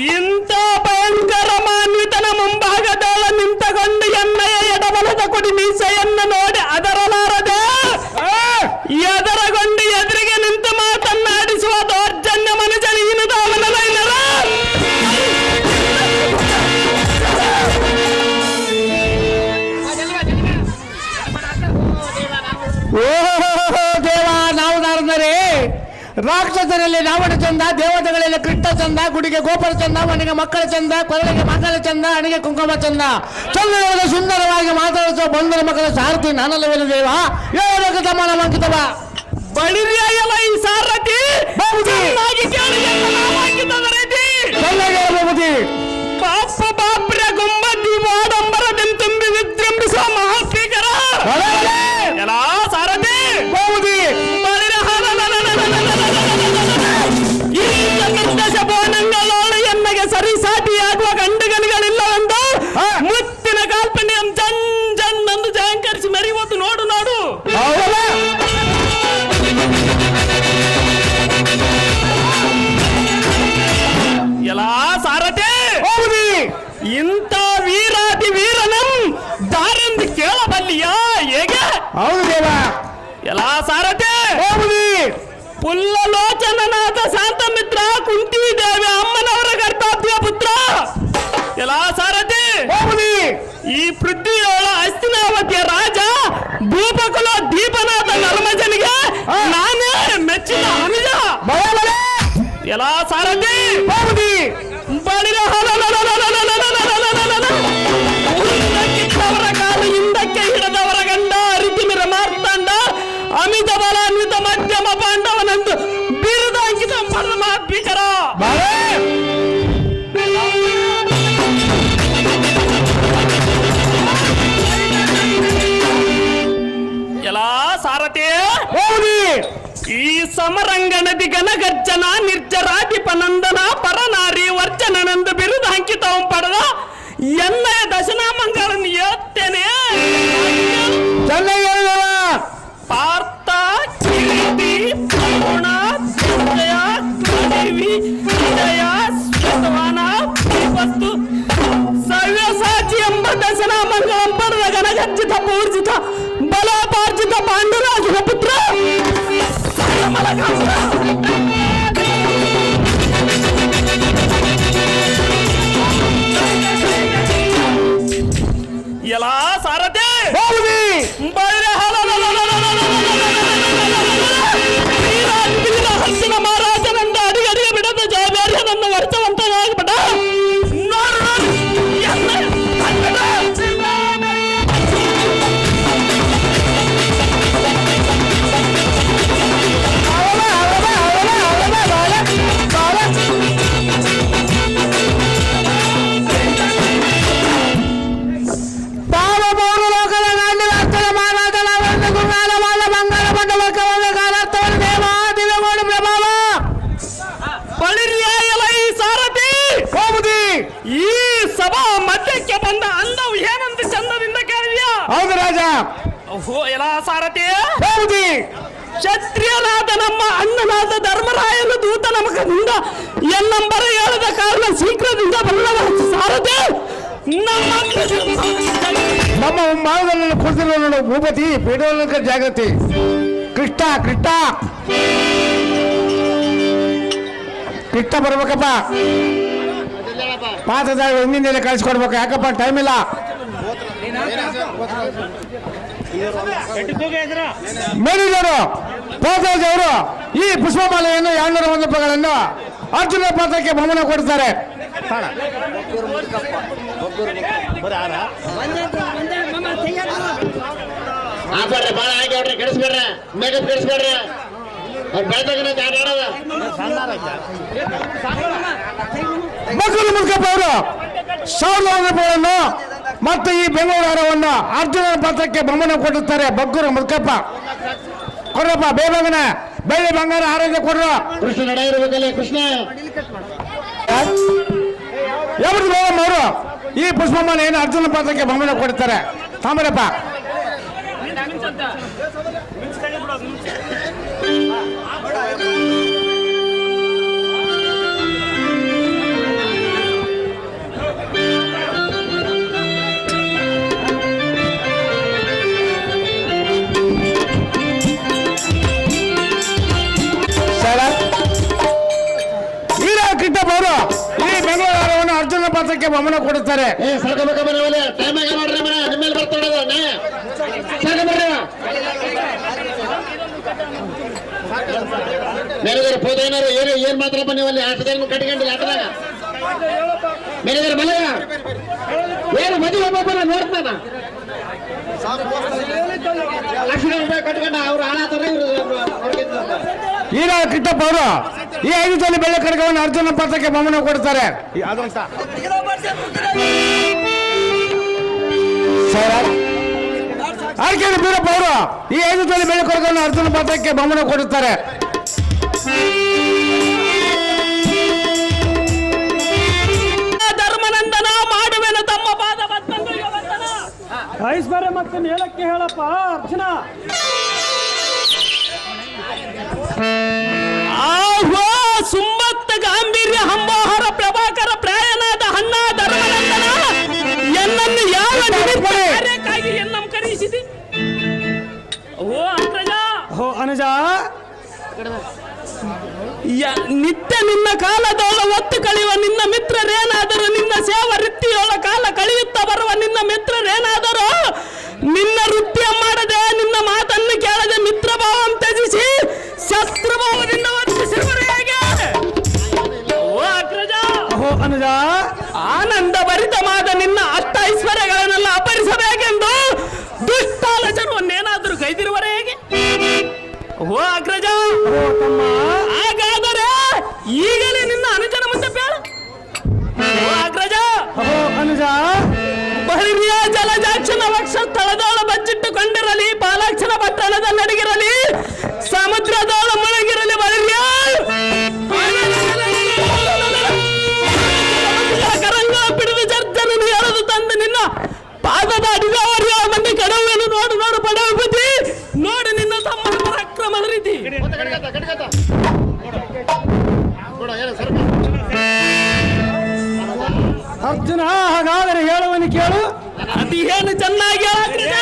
ಇಂಥ ಭಯಂಕರ ಮಾನ್ವಿತನ ಮುಂಭಾಗದಳ ನಿಂತುಕೊಂಡು ಎಣ್ಣೆಯ ಎಡಬಲದ ಕುಡಿ ಮೀಸೆಯನ್ನು ನೋಡಿ ಅದರಲಾರದೆ ಎದರಗೊಂಡು ಎದುರಿಗೆ ನಿಂತು ಮಾತನ್ನಾಡಿಸುವ ದೌರ್ಜನ್ಯ ಮನುಜನಿಗಿನದ ಅವನಲ್ಲ. ಓಹೋ ದೇವ, ನಾವು ನಾರದರೆ ರಾಕ್ಷಸರಲ್ಲಿ ರಾವಣ ಚಂದ, ದೇವತೆಗಳಲ್ಲಿ ಕೃಷ್ಣ ಚಂದ, ಗುಡಿಗೆ ಗೋಪುರ ಚಂದ, ಮನೆಗೆ ಮಕ್ಕಳ ಚಂದ, ಕೊರಳಿಗೆ ಮಕ್ಕಳ ಚಂದ, ಅಣಿಗೆ ಕುಂಕುಮ ಚಂದ, ಚಂದ್ರವಾದ ಸುಂದರವಾಗಿ ಮಾತಾಡಿಸುವ ಬಂಧನ ಮಕ್ಕಳ ಸಾರಥಿ ನಾನಲ್ಲವೇನು ದೇವ, ಹೇಳಬೇಕು ತಮ್ಮ ನಮಂಕಿತವ ಬಳಿರಿಯಾಯಲ್ಲ ಈ ಸಾರಥಿ ಪಾಪ ಬಾಪ್ರ ಗುಮ್ಮದಿ ವಾಡಂಬರದಿಂದ ತುಂಬಿ ವಿಜೃಂಭಿಸುವ ಮಹಾಸ್ಪೀಕರ ಎಲ್ಲ ಸಾರಥಿ ಈ ಚತುರ್ದಶ ಭುವನಗಳೋಳು ಎನ್ನಗೆ ಸರಿಸಾಟಿಯಾಗುವ ಗಂಡುಗಲಿಗಳಿಲ್ಲವೆಂದು ಮುತ್ತಿನ ಕಾಲ್ಪನ್ಯ ಜನ್ ಜನ್ ಎಂದು ಜಯಂಕರಿಸಿ ಮೆರೆಯುವುದು ನೋಡು ನೋಡು. ಎಲ್ಲ ಸಾರಥಿ ಇಂಥ ವೀರಾತಿ ವೀರನಂ ದಾರೆಂದು ಕೇಳಬಲ್ಲಿಯಾ ಹೇಗೆ? ಹೌದು ದೇವ. ಎಲ್ಲ ಸಾರಥಿ ಪುಲ್ಲಲೋಚನನಾದ ಶಾಂತಮಿತ್ರ ಕುಂತಿ ದೇವಿ ಅಮ್ಮನವರ ಗರ್ಭಾಧ್ಯ ಪುತ್ರ. ಎಲ್ಲ ಸಾರಥಿ ಈ ಪೃಥ್ವಿಯೋಳ ಹಸ್ತಿನಾವತಿಯ ರಾಜ ಭೂಪಕುಲ ದೀಪನಾಥ ನರ್ಮಜನಿಗೆ ನಾನೇ ಮೆಚ್ಚಿನ ಅನುಜ. ಎಲ್ಲ ಸಾರಥಿ ಬಳಿರ ಕಿತ್ತವರ ಕಾಲು ಹಿಂದಕ್ಕೆ ಹಿಡದವರ ಗಂಡ ಅರಿತಿ ಮಿರಮ ಈ ಸಮರಂಗಣದಿ ಗಣಗರ್ಜನ ನಿರ್ಜರಾಧಿಪ ನಂದನ ಪರನಾರಿ ವರ್ಜನನೆಂದು ಬಿರುದು ಅಂಕಿತವು ಪಡೆದ ಎನ್ನಯ ದಶನಾಮಗಳನ್ನು ಹೇಳ್ತೇನೆ. ಚೆನ್ನಾಗಿ ಹೇಳಿದವ. ಪಾರ್ಥ ಕೀರ್ತಿ ಪೂರ್ಣ ಸಂಜಯ ಕಣಿವಿ ವಿಜಯ ಶ್ವೇತವಾನ ವಸ್ತು ಸವ್ಯಸಾಚಿ ಎಂಬ ದಶನಾಮಗಳನ್ನು ಪಡೆದ ಗಣಗರ್ಜಿತ ಪೂರ್ಜಿತ ಬಲಾಪಾರ್ಜಿತ ಪಾಂಡುರಾಜನ ಪುತ್ರ ಎಲ್ಲ ಸಾರಥಿ ಹರ್ಷಣ ಮಹಾರಾಜನಂದ ಅಡಿಗಡಿಗೆ ಬಿಡದ ಜವಾಬ್ದಾರಿಯ ನನ್ನ ವರ್ಷವಂತನಾಗ್ಬಿಟ್ಟ. ಈ ಸಭಾ ಮಧ್ಯಕ್ಕೆ ಬಂದ ಅಂದವು ಏನಂತ ಚಂದದಿಂದ ಕೇಳಿದ್ಯಾ? ಹೌದು ರಾಜ. ಓಹೋ ಎಲ್ಲ ಸಾರಥಿ ಹೌದು. ಕ್ಷತ್ರಿಯನಾದ ನಮ್ಮ ಅಣ್ಣನಾದ ಧರ್ಮರಾಯನ ದೂತನ ಮುಖದಿಂದ ಎನ್ನಂಬರ ಹೇಳದ ಕಾರಣ ಶೀಘ್ರದಿಂದ ಬಲ್ಲವ ಸಾರಥಿ. ನಮ್ಮ ಮಾನದಲ್ಲಿ ಕುಳಿತಿರುವ ನೋಡು ಭೂಪತಿ ಪೀಠೋಲ್ಲಂಕ ಜಾಗೃತಿ ಕೃಷ್ಣ ಕೃಷ್ಣ ಕೃಷ್ಣ ಬರ್ಬೇಕಪ್ಪ. ಪಾತ್ರದ ಹಿಂದಿನ ಕಳಿಸ್ಕೊಡ್ಬೇಕು, ಯಾಕಪ್ಪ ಟೈಮ್ ಇಲ್ಲ. ಮೇಲಿದರು ಪೋತರಾಜ್ ಅವರು ಈ ಪುಷ್ಪಮಾಲೆಯನ್ನು 201 ರೂಪಾಯಿಗಳನ್ನು ಅರ್ಜುನ ಪಾತ್ರಕ್ಕೆ ಬಹುಮಾನ ಕೊಡ್ತಾರೆ. ಬಾಳ ಆಗಿ ಹೊಡ್ರಿ, ಕೆಡಿಸ್ಬೇಡ್ರಿ, ಮೇಕಪ್ ಕೆಡಿಸ್ಬೇಡ್ರಿ. ಅವ್ರು ಬೆಳ್ತಾಗನ ಆಡೋದ ಮಕ್ಕಳು ಮುಲ್ಕಪ್ಪ ಅವರು 1,000 ರೂಪಾಯಿಗಳನ್ನು ಮತ್ತು ಈ ಬೆಂಗಳೂರು ಹಾರವನ್ನು ಅರ್ಜುನ ಪಾತ್ರಕ್ಕೆ ಬಹುಮಾನ ಕೊಡುತ್ತಾರೆ. ಬಗ್ಗೂರು ಮುಲ್ಕಪ್ಪ ಕೊಡ್ರಪ್ಪ, ಬೇಬಂಗನ ಬೆಳ್ಳಿ ಬಂಗಾರ ಹಾರಕ್ಕೆ ಕೊಡ್ರ. ಕೃಷ್ಣ ನಡ ಇರಬೇಕಲ್ಲ ಕೃಷ್ಣ. ಯಾವ್ದು ಬೇಗಮ್ಮ ಅವರು ಈ ಪುಷ್ಪಮಾಲೆಯನ್ನು ಅರ್ಜುನ ಪಾತ್ರಕ್ಕೆ ಬಹುಮಾನ ಕೊಡುತ್ತಾರೆ. ತಾಮ್ರಪ್ಪ ಕಿಟ್ಟಪ್ಪ ಅವರು ಈ ಬೆಂಗಳೂರು ಹಾರವನ್ನು ಅರ್ಜುನ ಪಾತ್ರಕ್ಕೆ ಬಹುಮಾನ ಕೊಡುತ್ತಾರೆ. ಮೇಲೆದರ ಪೋದೇನಾರು ಏನು ಏನ್ ಮಾತ್ರಪ್ಪ ನೀವಲ್ಲಿ ಆಟದಲ್ಲಿ ಕಟ್ಕೊಂಡಿಲ್ಲ ಆಟದಾಗ ಮೇಲೆದರ ಮಲಗ ಏನು ಮದುವೆ ಒಬ್ಬೊಬ್ಬರ ನೋಡ್ತಾನ ₹1,00,000 ಕಟ್ಕೊಂಡ ಅವ್ರು ಹಾಳಾತಾರೆ. ಈಗ ಕಿಟ್ಟಪ್ಪ ಅವರು ಈ 5 ತೊಲೆ ಬೆಳ್ಳಿ ಕಡಗವನ್ನು ಅರ್ಜುನ ಪಾತ್ರಕ್ಕೆ ಬಹುಮಾನ ಕೊಡ್ತಾರೆ. ಆರ್ಕೆ ಬೀರಪ್ಪ ಅವರು ಈ 5 ತೊಲೆ ಬೆಳ್ಳಿ ಕಡಗವನ್ನು ಅರ್ಜುನ ಪಾತ್ರಕ್ಕೆ ಬಹುಮಾನ ಕೊಡುತ್ತಾರೆ. ಧರ್ಮನಂದನ ಮಾಡುವೆನು ತಮ್ಮ ಪಾದ ಐಶ್ವರ್ಯ ಮತ್ತೆ ಹೇಳಕ್ಕೆ ಹೇಳಪ್ಪ ಅರ್ಚನ. ಆಹೋ ಸುಮ್ಮತ್ತ ಗಾಂಭೀರ್ಯ ಹಂಬೋಹರ ಪ್ರಭಾಕರ ಪ್ರಾಯನಾದ ಅಣ್ಣ ಧರ್ಮನಂದನ ಎನ್ನನ್ನು ಯಾವ ಕಾರ್ಯಕ್ಕಾಗಿ ಎನ್ನಂ ಕರೆಯಿಸಿದಿ? ಓ ಅನುಜ, ಓ ಅನುಜ, ನಿತ್ಯ ನಿನ್ನ ಕಾಲದೊಳ ಒತ್ತು ಕಳೆಯುವ ನಿನ್ನ ಮಿತ್ರರೇನಾದರೂ, ನಿನ್ನ ಸೇವ ವೃತ್ತಿಯೊಳ ಕಾಲ ಕಳೆಯುತ್ತಾ ಬರುವ ನಿನ್ನ ಮಿತ್ರರೇನಾದರೂ ನಿನ್ನ ವೃತ್ತಿಯ ಮಾಡದೆ ನಿನ್ನ ಮಾತನ್ನು ಕೇಳದೆ ಮಿತ್ರ ಭಾವ ತ್ಯಜಿಸಿ ಶತ್ರುಭಾವದಿಂದ ವರ್ತಿಸಿರುವರೆ ಹೇಗೆ? ಓ ಅಗ್ರಜ, ಓ ಅನುಜ, ಆನಂದ ಭರಿತವಾದ ನಿನ್ನ ಐಶ್ವರ್ಯಗಳನ್ನೆಲ್ಲ ಅಪಹರಿಸಬೇಕೆಂದು ದುಷ್ಟಾಲೋಚನವನ್ನೇನಾದರೂ ಕೈದಿರುವರೆ ಹೇಗೆ? ಓ ಅಗ್ರಜ, ಹಾಗಾದರೆ ಈಗಲೇ ನಿನ್ನ ಅನುಜನ ಮುಂದೆ ಬೇಡ. ಓ ಅಗ್ರಜ, ಅನುಜ, ಬಹಿರ್ಯ ಜಲಜಾಕ್ಷನ ವಕ್ಷ ಸ್ಥಳದೋಳ ಬಚ್ಚಿಟ್ಟುಕೊಂಡಿರಲಿ, ಪಾಲಾಕ್ಷನ ಪಟ್ಟಣದ ನಡಿಗಿರಲಿ, ಸಮುದ್ರದೋಳ ಅದು ಏನು ಚೆನ್ನಾಗಿ ಹೇಳಾಗ್ರಜ.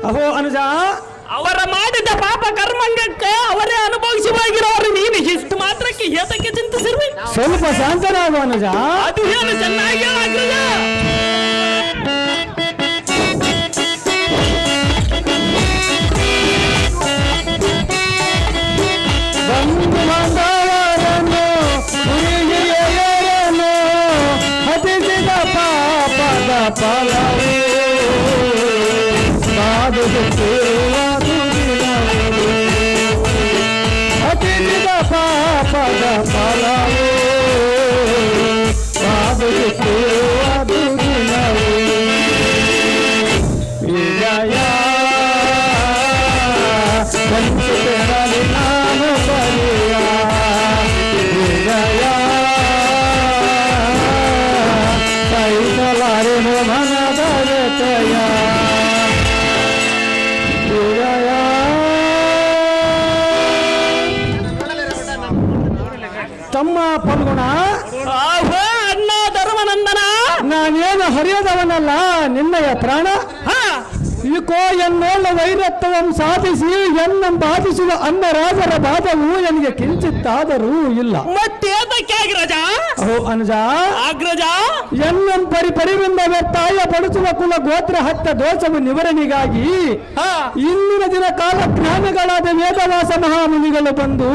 ಅಹೋ ಅನುಜ, ಅವರ ಮಾಡಿದ ಪಾಪ ಕರ್ಮಂಗಕ್ಕೆ ಅವರೇ ಅನುಭವಿಸಿ ಹೋಗಿರೋರು. ನೀನು ಇಷ್ಟು ಮಾತ್ರಕ್ಕೆ ಏತಕ್ಕೆ ಚಿಂತಿಸಿರುವೆ? ಸ್ವಲ್ಪ ಶಾಂತನಾಗು ಅನುಜ. ಅದು ಏನು ಚೆನ್ನಾಗಿ ಹೇಳಾಗ್ರಜ. ಬಂಧು ಬಾಂಧವರನ್ನು ಹಿರಿಯರನ್ನು ಹತಿಸಿದ ಪಾಪದ ಫಲವು ಹತಿಸಿದ ಪಾಪದ ಫಲವು ಬಾದುಕಿರುವುದು ದಿನವು. ವಿಜಯ ವಂಚಿತರಲ್ಲಿ ನಾನು ಬರಿಯ ವಿಜಯ ಕೈಸಲಾರೆನು ಮನದ ವ್ಯಥಯ ವಿಜಯ. ತಮ್ಮ ಪಲ್ಗುಣ, ಆಹೋ ಅಣ್ಣ ಧರ್ಮನಂದನ, ನಾನೇನು ಹರಿಯದವನಲ್ಲ, ನಿನ್ನಯ ಪ್ರಾಣ. ಇಕೋ ಎನ್ನೇಳ ವೈರತ್ವಂ ಸಾಧಿಸಿ ಎನ್ನ ಬಾಧಿಸುವ ಅನ್ನ ರಾಜರ ಬಾಧವು ನನಗೆ ಕಿಂಚಿತ್ತಾದರೂ ಇಲ್ಲ. ಮತ್ತೇತಕ್ಕೆ ಅಗ್ರಜ? ಓ ಅನುಜ, ಅಗ್ರಜ ಎನ್ನಂ ಪರಿಪರಿವಿಂದ ವ್ಯತ್ಯಾಯ ಪಡಿಸುವ ಕುಲ ಗೋತ್ರ ಹತ್ತ ದೋಷವು ನಿವಾರಣೆಗಾಗಿ ಇಂದಿನ ದಿನ ಕಾಲ ಜ್ಞಾನಿಗಳಾದ ವೇದವಾಸ ಮಹಾಮುನಿಗಳು ಬಂದು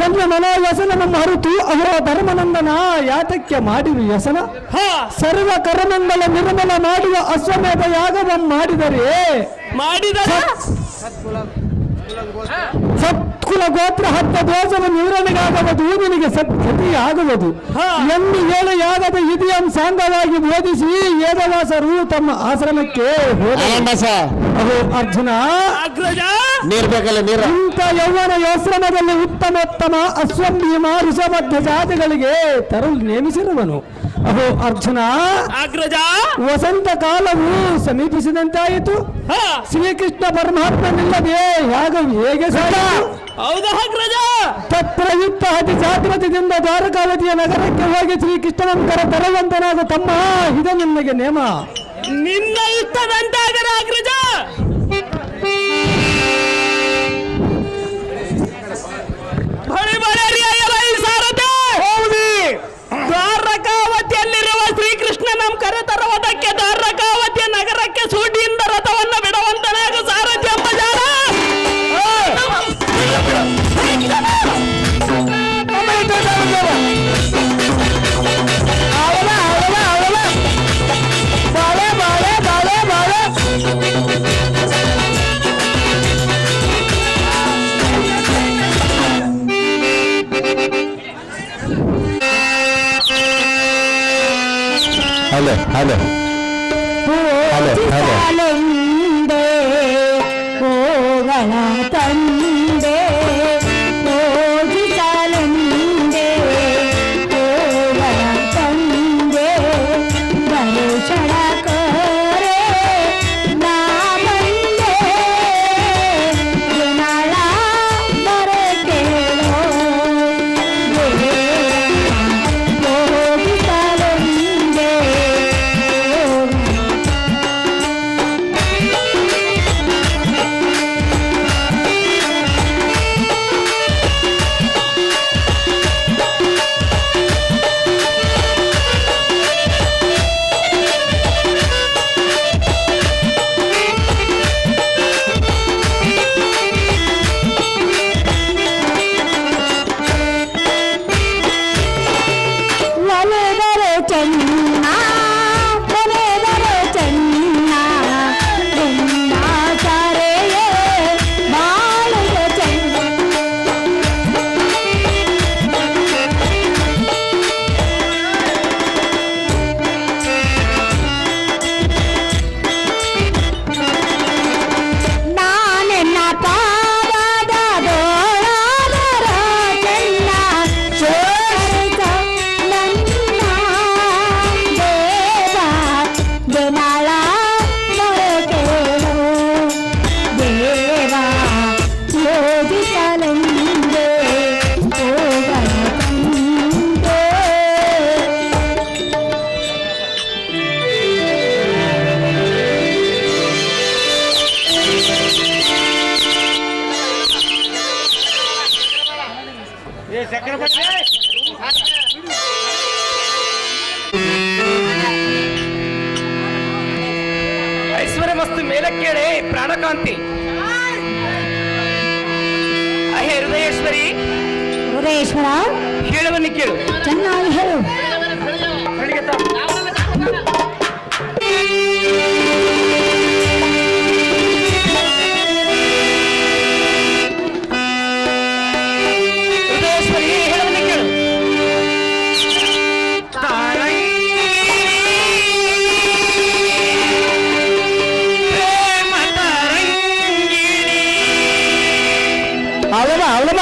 ಎನ್ನ ಮನೋವ್ಯಸನ ಮರುತು ಅಹೋ ಧರ್ಮನಂದನ ಯಾತಕ್ಕೆ ಮಾಡಿರು ವ್ಯಸನ? ಸರ್ವ ಕರ್ಮಂಗಳ ನಿರ್ಮಲ ಮಾಡುವ ಅಶ್ವಮೇಧ ಯಾಗವಂ ಮಾಡಿದರೆ ಸತ್ಕುಲ ಗೋತ್ರ ಹತ್ತ ದೋಷವು ನಿವಾರಣೆಗಾಗುವುದು, ನಿನಗೆ ಸತ್ಗತಿಯಾಗುವುದು ಎಂದು ಹೇಳಿ ಯಾಗದ ಇತಿಯಂ ಸಾಂಗವಾಗಿ ಬೋಧಿಸಿ ವೇದವಾಸರು ತಮ್ಮ ಆಶ್ರಮಕ್ಕೆ ಅಹೋ ಅರ್ಜುನ, ಇಂಥ ಯೌವನ ಆಶ್ರಮದಲ್ಲಿ ಉತ್ತಮೋತ್ತಮ ಅಶ್ವಭೀಮ ಋಷಭಧ್ಯ ಜಾತಿಗಳಿಗೆ ತರಲು ನೇಮಿಸಿರುವನು. ಅಹೋ ಅರ್ಜುನ, ವಸಂತ ಕಾಲವು ಸಮೀಪಿಸಿದಂತಾಯಿತು. ಶ್ರೀಕೃಷ್ಣ ಪರಮಾತ್ಮನಿಲ್ಲದೆ ಯಾಗವು ಹೇಗೆ ತತ್ಪ್ರಯುಕ್ತ ಅತಿ ಜಾಗೃತಿಯಿಂದ ದ್ವಾರಕಾವತಿಯ ನಗರಕ್ಕೆ ಹೋಗಿ ಶ್ರೀಕೃಷ್ಣನಂತರ ತರುವಂತನಾದ ತಮ್ಮ ಇದು ನಿಮಗೆ ನೇಮ. ನಿನ್ನ ಇಷ್ಟದಂತಾಗರ ಅಗ್ರಜ. ದ್ವಾರಕಾವತಿಯಲ್ಲಿರುವ ಶ್ರೀಕೃಷ್ಣ ನಮ್ಮ ಕರೆ ತರುವುದಕ್ಕೆ ದ್ವಾರಕಾವತಿಯ ನಗರಕ್ಕೆ ಸೂಟಿಯಿಂದ ರಥವನ್ನು ಬಿಡುವಂತನಾಗ ಸಾರಥಿ ಎಂಬ ಜಾರ. ಹಲೋ ಹಲೋ ಹಲೋ ಹಲೋ ಹೋಗಣ ತಂದೆ ಮೇಲಕ್ಕೇಳೆ ಪ್ರಾಣಕಾಂತಿ. ಅಹೇ ಹೃದಯೇಶ್ವರಿ, ಹೃದಯೇಶ್ವರ, ಹೇಳುವನ್ನು ಕೇಳು. ಚೆನ್ನಾಗಿ ಹೇಳು. ಹೃದಯೇಶ್ವರಿ, ಹೇಳುವನ್ನು ಕೇಳು. ಅವಳಮ್ಮ ಅವಳಮ್ಮ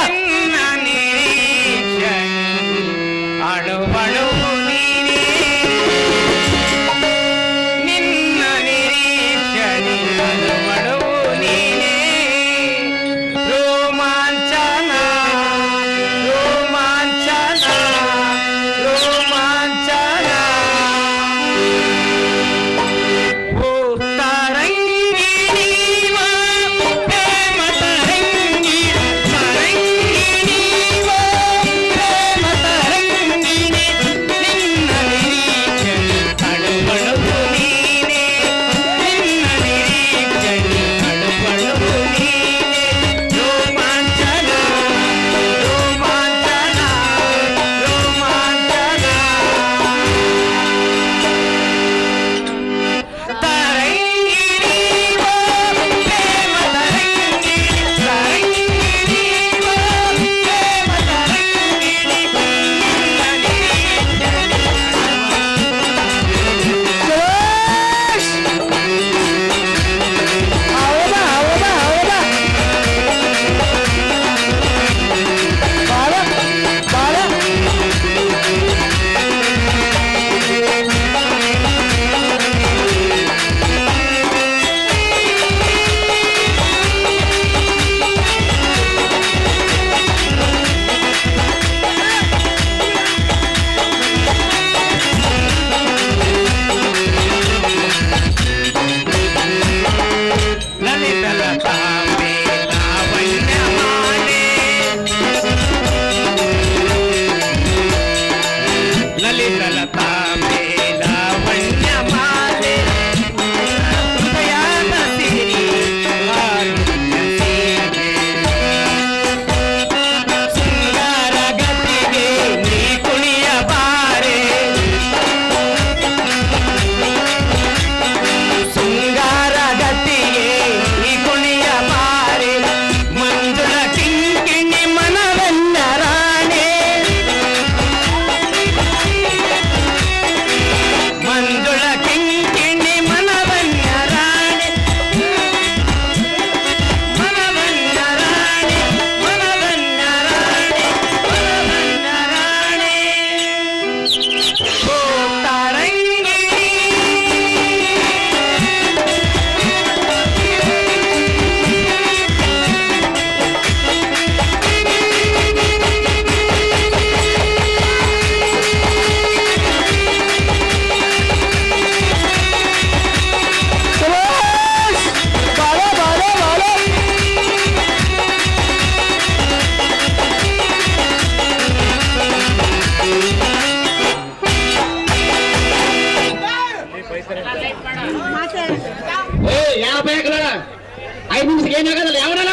ಏನಾಗಲ್ಲ ಯಾವನಲ್ಲ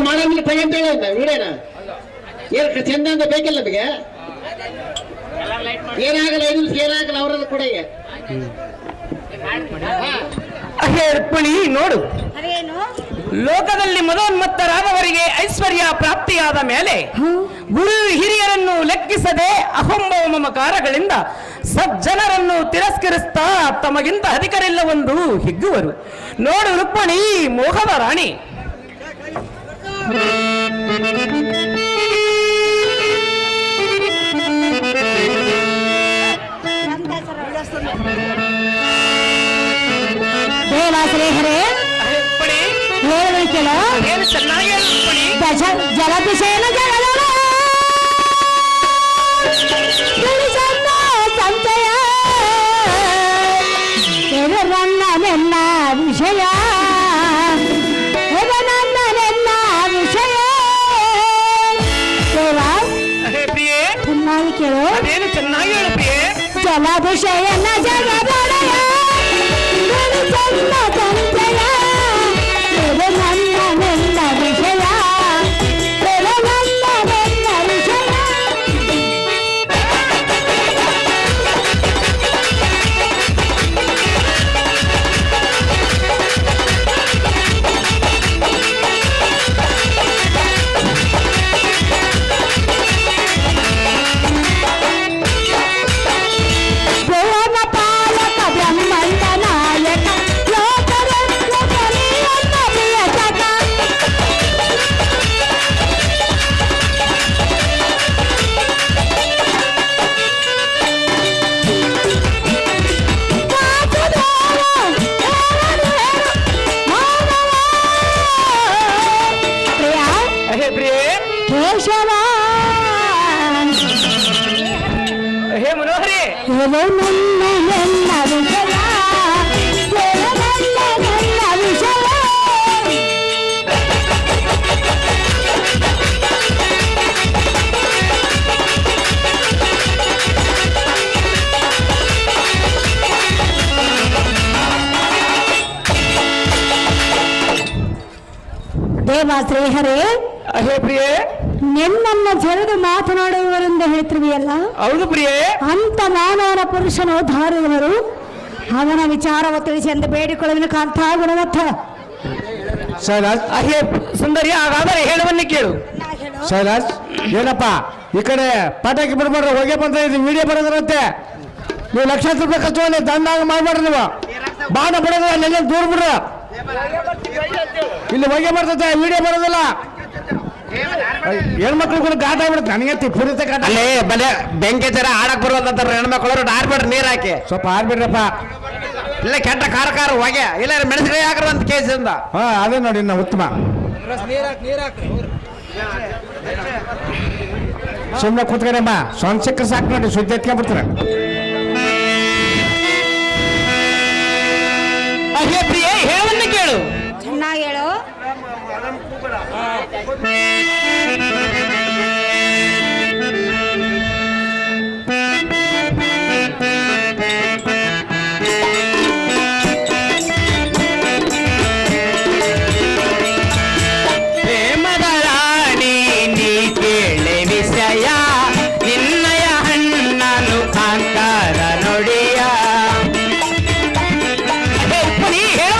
ಮಾಡೋದು ತಗೊಂತೇಳಿ ಅಂತ ವಿಡಿಯೋನ ಏನು ಚಂದ ಅಂತ ಬೇಕಿಲ್ಲ ನಮಗೆ ಏನಾಗಲ್ಲ 5 ನಿಮಿಷ ಏನಾಗಲ್ಲ ಅವರಲ್ಲ ಕೂಡ ಈಗ ರುಕ್ಮಿಣಿ ನೋಡು, ಲೋಕದಲ್ಲಿ ಮದೋನ್ಮತ್ತರಾದವರಿಗೆ ಐಶ್ವರ್ಯ ಪ್ರಾಪ್ತಿಯಾದ ಮೇಲೆ ಗುರು ಹಿರಿಯರನ್ನು ಲೆಕ್ಕಿಸದೆ ಅಹಂಭವ ಮಮಕಾರಗಳಿಂದ ಸಜ್ಜನರನ್ನು ತಿರಸ್ಕರಿಸ್ತಾ ತಮಗಿಂತ ಅಧಿಕರಿಲ್ಲವೆಂದು ಹಿಗ್ಗುವರು. ನೋಡು ರುಕ್ಮಿಣಿ, ಮೋಹದ ರಾಣಿ. ಜಲಪಿಶೇನ ಜಗದಳ ಸಂಚಯ ನನ್ನೆಲ್ಲ ವಿಷಯ ನನ್ನೆಲ್ಲ ವಿಷಯ ಚೆನ್ನಾಗಿ ಕೇಳು. ಚೆನ್ನಾಗಿ ಹೇಳು ಪ್ರಿಯೆ. ಜಲಾಭಿಷೇಯನ ಜಗದೊಡೆಯ ನನ್ನ ಸಂಜಯ ಇದು ನನ್ನ ನನ್ನ ವಿಷಯ ಇದು ನನ್ನ ನನ್ನ ವಿಷಯ ಭುವನ ಪಾಲಕ ಬ್ರಹ್ಮಾಂಡ ನಾಯಕ ಲೋಕರಕ್ಷಕ ನೀಯನ್ನ ಪ್ರಿಯತಕ ಪ್ರಿಯ ಹೇ ಪ್ರಿಯೇ, ಕೇಶವ ಹೇ ಮನೋಹರಿ, ಇದು ನನ್ನ ನನ್ನ ವಿಷಯ ಇದು ನನ್ನ ನನ್ನ ವಿಷಯ ದೇವ ಶ್ರೀಹರೇ ಹೇ ಪ್ರಿಯೇ, ನಿನ್ನನ್ನ ಜರೆದು ಮಾತನಾಡುವವರೆಂದ ಹೇಳ್ತಿರುವೆಯಲ್ಲ ಹೌದು ಪ್ರಿಯೇ. ಅಂತ ಮಾನವನ ಪುರುಷನು ಧಾರಿದವರು ಅವನ ವಿಚಾರವ ತಿಳಿಸಿ ಎಂದು ಬೇಡಿಕೊಳ್ಳುವನು ಕಾಂತ ಗುಣವತ್ತ ಶೈಲಾಜ್, ಹೇ ಸುಂದರಿ, ಹಾಗಾದರೆ ಹೇಳುವನ್ನೇ ಕೇಳು. ಶೈಲಾಜ್, ಏನಪ್ಪ ಈ ಕಡೆ ಪಟಾಕಿ ಬಿಡ್ಬಾರ್ದು, ಹೊಗೆ ಬಂದ್ರೆ ಇದು ವಿಡಿಯೋ ಬರೋದ್ರಂತೆ. ನೀವು ಲಕ್ಷಾಂತರ ರೂಪಾಯಿ ಖರ್ಚು ಮಾಡಿ ದಂಡಾಗ ಮಾಡ್ಬೇಡ್ರಿ. ನೀವು ಬಾಣ ಬಿಡೋದು ಅಲ್ಲೆಲ್ಲ ದೂರ ಬಿಡ್ರ. ಇಲ್ಲಿ ಹೊಗೆ ಬರ್ತೈತೆ, ವಿಡಿಯೋ ಬರೋದಿಲ್ಲ. ಹೆಣ್ಮಕ್ಳು ಕೂಡ ಗಾಟ ಆಗ್ಬಿಡುತ್ತೆ. ನನಗೆ ತಿಪ್ಪುರಿತ ಗಾಟ. ಅಲ್ಲೇ ಬಲೆ ಬೆಂಕಿ ತರ ಆಡಕ್ ಬರುವಂತ ಹೆಣ್ಮಕ್ಳು ಆರ್ಬಿಡ್ರಿ, ನೀರ್ ಹಾಕಿ ಸ್ವಲ್ಪ ಆಡ್ಬಿಡ್ರಪ್ಪ. ಇಲ್ಲ ಕೆಟ್ಟ ಖಾರ ಹೊಗೆ ಇಲ್ಲ ಮೆಣಸಿನಕಾಯಿ ಹಾಕಿರುವಂತ ಕೇಸಿಂದ. ಹಾ, ಅದೇ ನೋಡಿ ಇನ್ನು ಉತ್ತಮ. ಸುಮ್ಮನೆ ಕೂತ್ಕೊಂಡಮ್ಮ, ಸ್ವಂತ ಸಿಕ್ಕ ಸಾಕು ನೋಡಿ, ಸುದ್ದಿ ಎತ್ಕೊಂಡ್ಬಿಡ್ತಾರೆ. ಹೇ ಪ್ರಿಯೇ, ಹೇಳುವನ್ನೇ ಕೇಳು. ಚೆನ್ನಾಗಿ ಹೇಳು ಪ್ರೇಮದ ರಾಣಿ ನೀ ಕೇಳೆ ವಿಷಯ, ನಿನ್ನಯ ಹಣ್ಣನು ಕಾಂತಾರ ನುಡಿಯ. ಹೇ ಉಪ್ಪನಿ, ಹೇಳ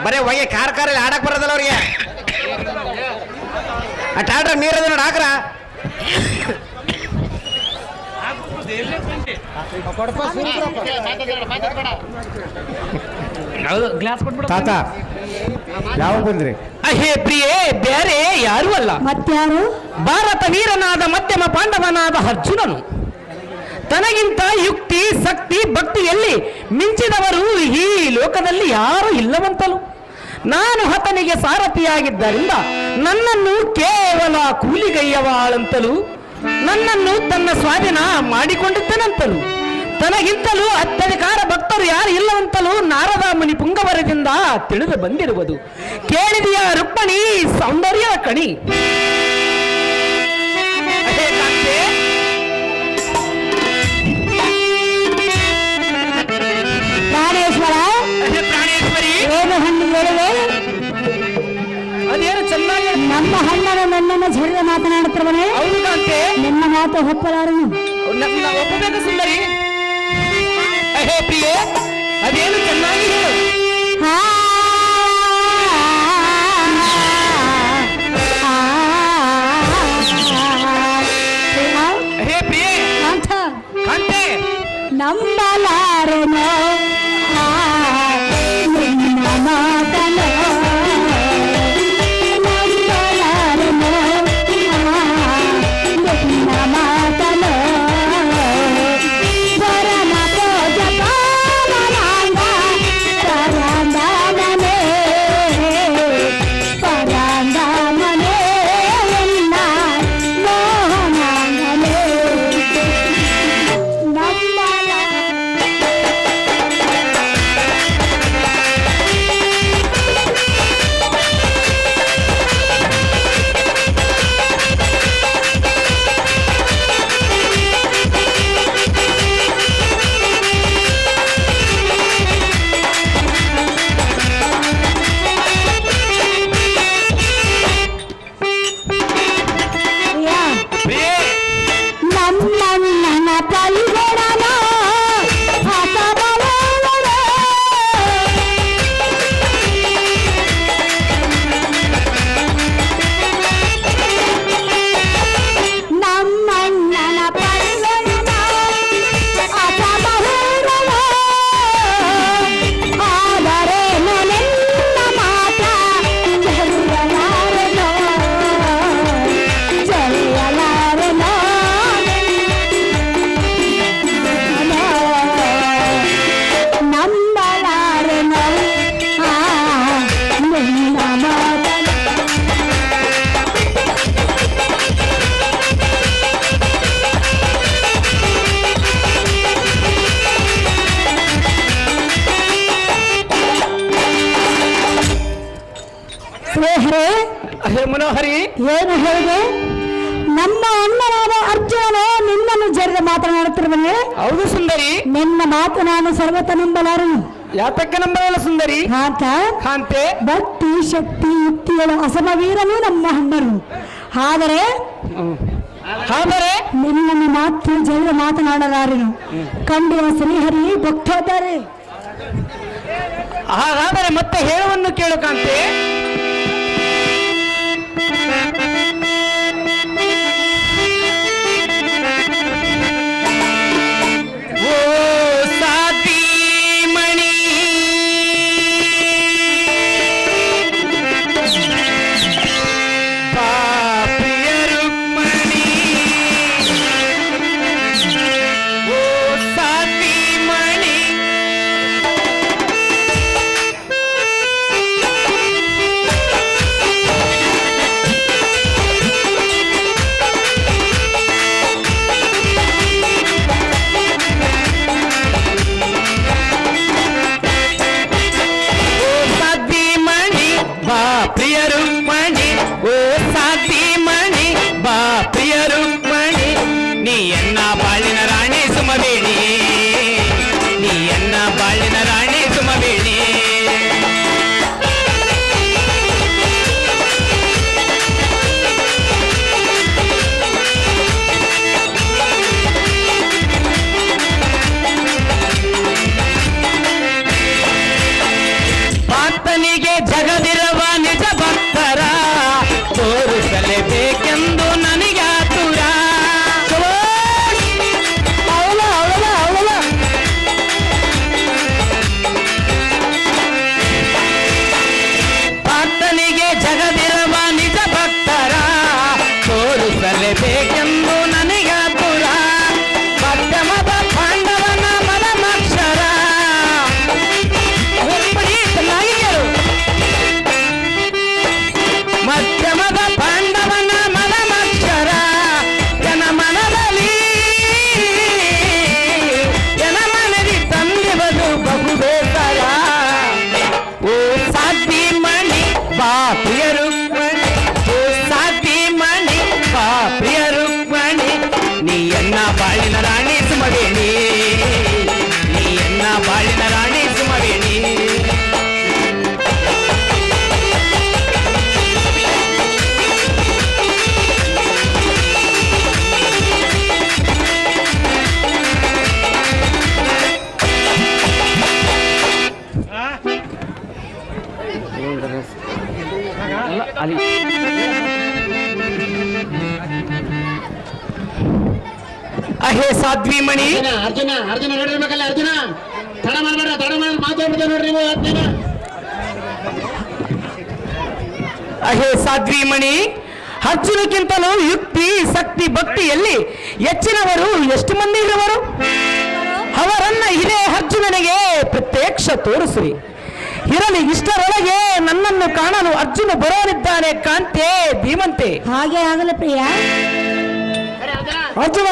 ಬರೇ ಹೊಗೆ ಕಾರಲ್ಲಿ ಆಡಕ್ ಬರೋದಲ್ಲ ಅವ್ರಿಗೆ. ಆ ಟಾಟ್ರ ನೀರದ ನೋಡಿ ಹಾಕ್ರ. ತಾತ ಯಾವ ಬಂದ್ರಿ? ಹೇ ಪ್ರಿಯೇ, ಬೇರೆ ಯಾರು ಅಲ್ಲ, ಮತ್ಯಾರು? ಭಾರತ ವೀರನಾದ ಮಧ್ಯಮ ಪಾಂಡವನಾದ ಅರ್ಜುನನು. ತನಗಿಂತ ಯುಕ್ತಿ ಶಕ್ತಿ ಭಕ್ತಿಯಲ್ಲಿ ಮಿಂಚಿದವರು ಈ ಲೋಕದಲ್ಲಿ ಯಾರು ಇಲ್ಲವಂತಲು. ನಾನು ಹತನಿಗೆ ಸಾರಥಿಯಾಗಿದ್ದರಿಂದ ನನ್ನನ್ನು ಕೇವಲ ಕೂಲಿಗೈಯವಾಳಂತಲೂ ನನ್ನನ್ನು ತನ್ನ ಸ್ವಾಧೀನ ಮಾಡಿಕೊಂಡಿದ್ದನಂತಲೂ ತನಗಿಂತಲೂ ಅತ್ಯಧಿಕಾರ ಭಕ್ತರು ಯಾರು ಇಲ್ಲವಂತಲೂ ನಾರದ ಮುನಿ ಪುಂಗವರದಿಂದ ತಿಳಿದು ಬಂದಿರುವುದು. ಕೇಳಿದೆಯ ರುಕ್ಮಣಿ ಸೌಂದರ್ಯ ಕಣಿ. ಪ್ರಾಣೇಶ್ವರ, ಪ್ರಾಣೇಶ್ವರಿ, ಏನು ಹಣ್ಣು ಹೇಳುವೆ? ಅದೇನು ಚೆನ್ನಾಗಿ ನಮ್ಮ ಹಣ್ಣನು ನನ್ನನ್ನು ಝರಿದ ಮಾತನಾಡುತ್ತಿರುವನೆ. ಹೌದು ಕಾಂತೆ, ನಿನ್ನ ಮಾತು ಒಪ್ಪಲಾರನು. ಒಪ್ಪಬೇಕು ಸುಂದರಿ. ಹೇ ಪ್ರಿಯೆ, ಅದೇನು ಚೆನ್ನಾಗಿ ಹೇಳು. ಆ, ಹೇ ಪ್ರಿಯೆ, ಅಂತ ಕಾಂತೆ, ನಂಬಲಾರನು ನಿನ್ನ ಮಾತನು. ನಂಬಲಾರನು ನಿನ್ನ ಮಾತನು. ಪರಮ ಪೂಜ ಪಾವನಾಂಗ ಪರಂದಾಮನೆ, ಪರಂದಾಮನೆ ಎನ್ನ ಮೋಹನಾಂಗನೆ. ಪ್ರಿಯೆ, ನಮ್ಮಣ್ಣನ ಪಲ್ಗೊಡನ ಹಸಬಲವರೆ. ನಮ್ಮಣ್ಣನ ಪಲ್ಗೊಡನ ಹಸಬಲವರೆ. ಆದರೆ ನನ್ನ ಮಾತ ಜರಿಯಲಾರನೋ, ಜರಿಯಲಾರನೋ. ನಂಬಲಾರನೋ ನಿನ್ನ ಮಾತನು. ಸ್ನೇಹರೇ, ಹೇ ಮನೋಹರಿ, ಏನು ಹೇಳಿದೆ? ನಮ್ಮ ಅಣ್ಣನಾದ ಅರ್ಜುನನು ನಿನ್ನನ್ನು ಜರಿದ ಮಾತನಾಡುತ್ತಿರುವನೆ. ಹೌದು ಸುಂದರಿ. ನಿನ್ನ ಮಾತು ನಾನು ಸರ್ವತ ನಂಬಲಾರನು. ಯಾತಕ್ಕೆ ನಂಬರಲ್ಲ ಸುಂದರಿ? ಆತ ಕಾಂತೆ, ಭಕ್ತಿ ಶಕ್ತಿ ಯುಕ್ತಿಗಳ ಅಸಮವೀರನು ನಮ್ಮ ಅಣ್ಣರು. ಆದರೆ ನಿನ್ನನ್ನು ಮಾತು ಜರಿದ ಮಾತನಾಡಲಾರನು. ಕಂಡಿರುವ ಶ್ರೀಹರಿ ಭಕ್ತೋದ್ದಾರೆ. ಹಾಗಾದರೆ ಮತ್ತೆ ಹೇಳುವನ್ನು ಕೇಳು ಕಾಂತೆ. ಓ ಸಾತಿ ಮಣಿ, ಪ್ರಿಯ ರುಕ್ಮಣಿ, ಓ ಸಾತಿ ಮಣಿ, ಸತ್ಯಮದ ಪಾಂಡವನ ಮನಮಕ್ಷರ ಜನ ಮನದಲ್ಲಿ ಜನ ಮನದಿ ತಂದಿರುವುದು ಬಹು ಬೇಸರ. ಓ ಸಾಧ್ವಿ ಮಣಿ ಬಾ ಪ್ರಿಯ ರುಕ್ಮಣಿ, ಓ ಸಾಧ್ವಿ ಮಣಿ ಬಾ ಪ್ರಿಯ ರುಕ್ಮಣಿ, ನೀ ಎನ್ನ ಬಾಳಿನ ರಾಣಿ ಸುಮವೇಣಿ, ನೀ ಎನ್ನ ಬಾಳಿನ ರಾಣಿ ಸುಮವೇಣಿ. ಅಹೇ ಸಾಧ್ವಿ ಮಣಿ, ಅರ್ಜುನ ಅರ್ಜುನ ನೋಡಿರ್ಬೇಕಲ್ಲ ಅರ್ಜುನ, ತಡ ಮಾಡಬೇಡ ಮಾತಾಡ್ಬಿಡ್ತೇವೆ ನೋಡ್ರಿ ನೀವು ಅರ್ಜುನ. ಅಹೇ ಸಾಧ್ವಿ ಮಣಿ, ಅರ್ಜುನಕ್ಕಿಂತಲೂ ಯುಕ್ತಿ ಶಕ್ತಿ ಭಕ್ತಿಯಲ್ಲಿ ಹೆಚ್ಚಿನವರು ಎಷ್ಟು ಮಂದಿ ಇರುವರು? ಅವರನ್ನ ಇದೇ ಅರ್ಜುನನಿಗೆ ಪ್ರತ್ಯಕ್ಷ ತೋರಿಸಿರಿ. ಇರಲಿ, ಇಷ್ಟರೊಳಗೆ ನನ್ನನ್ನು ಕಾಣಲು ಅರ್ಜುನ ಬರೋನಿದ್ದಾನೆ. ಕಾಂತೆ ಧೀಮಂತೆ. ಹಾಗೆ ಆಗಲ್ಲ ಪ್ರಿಯ. ಅರ್ಜುನ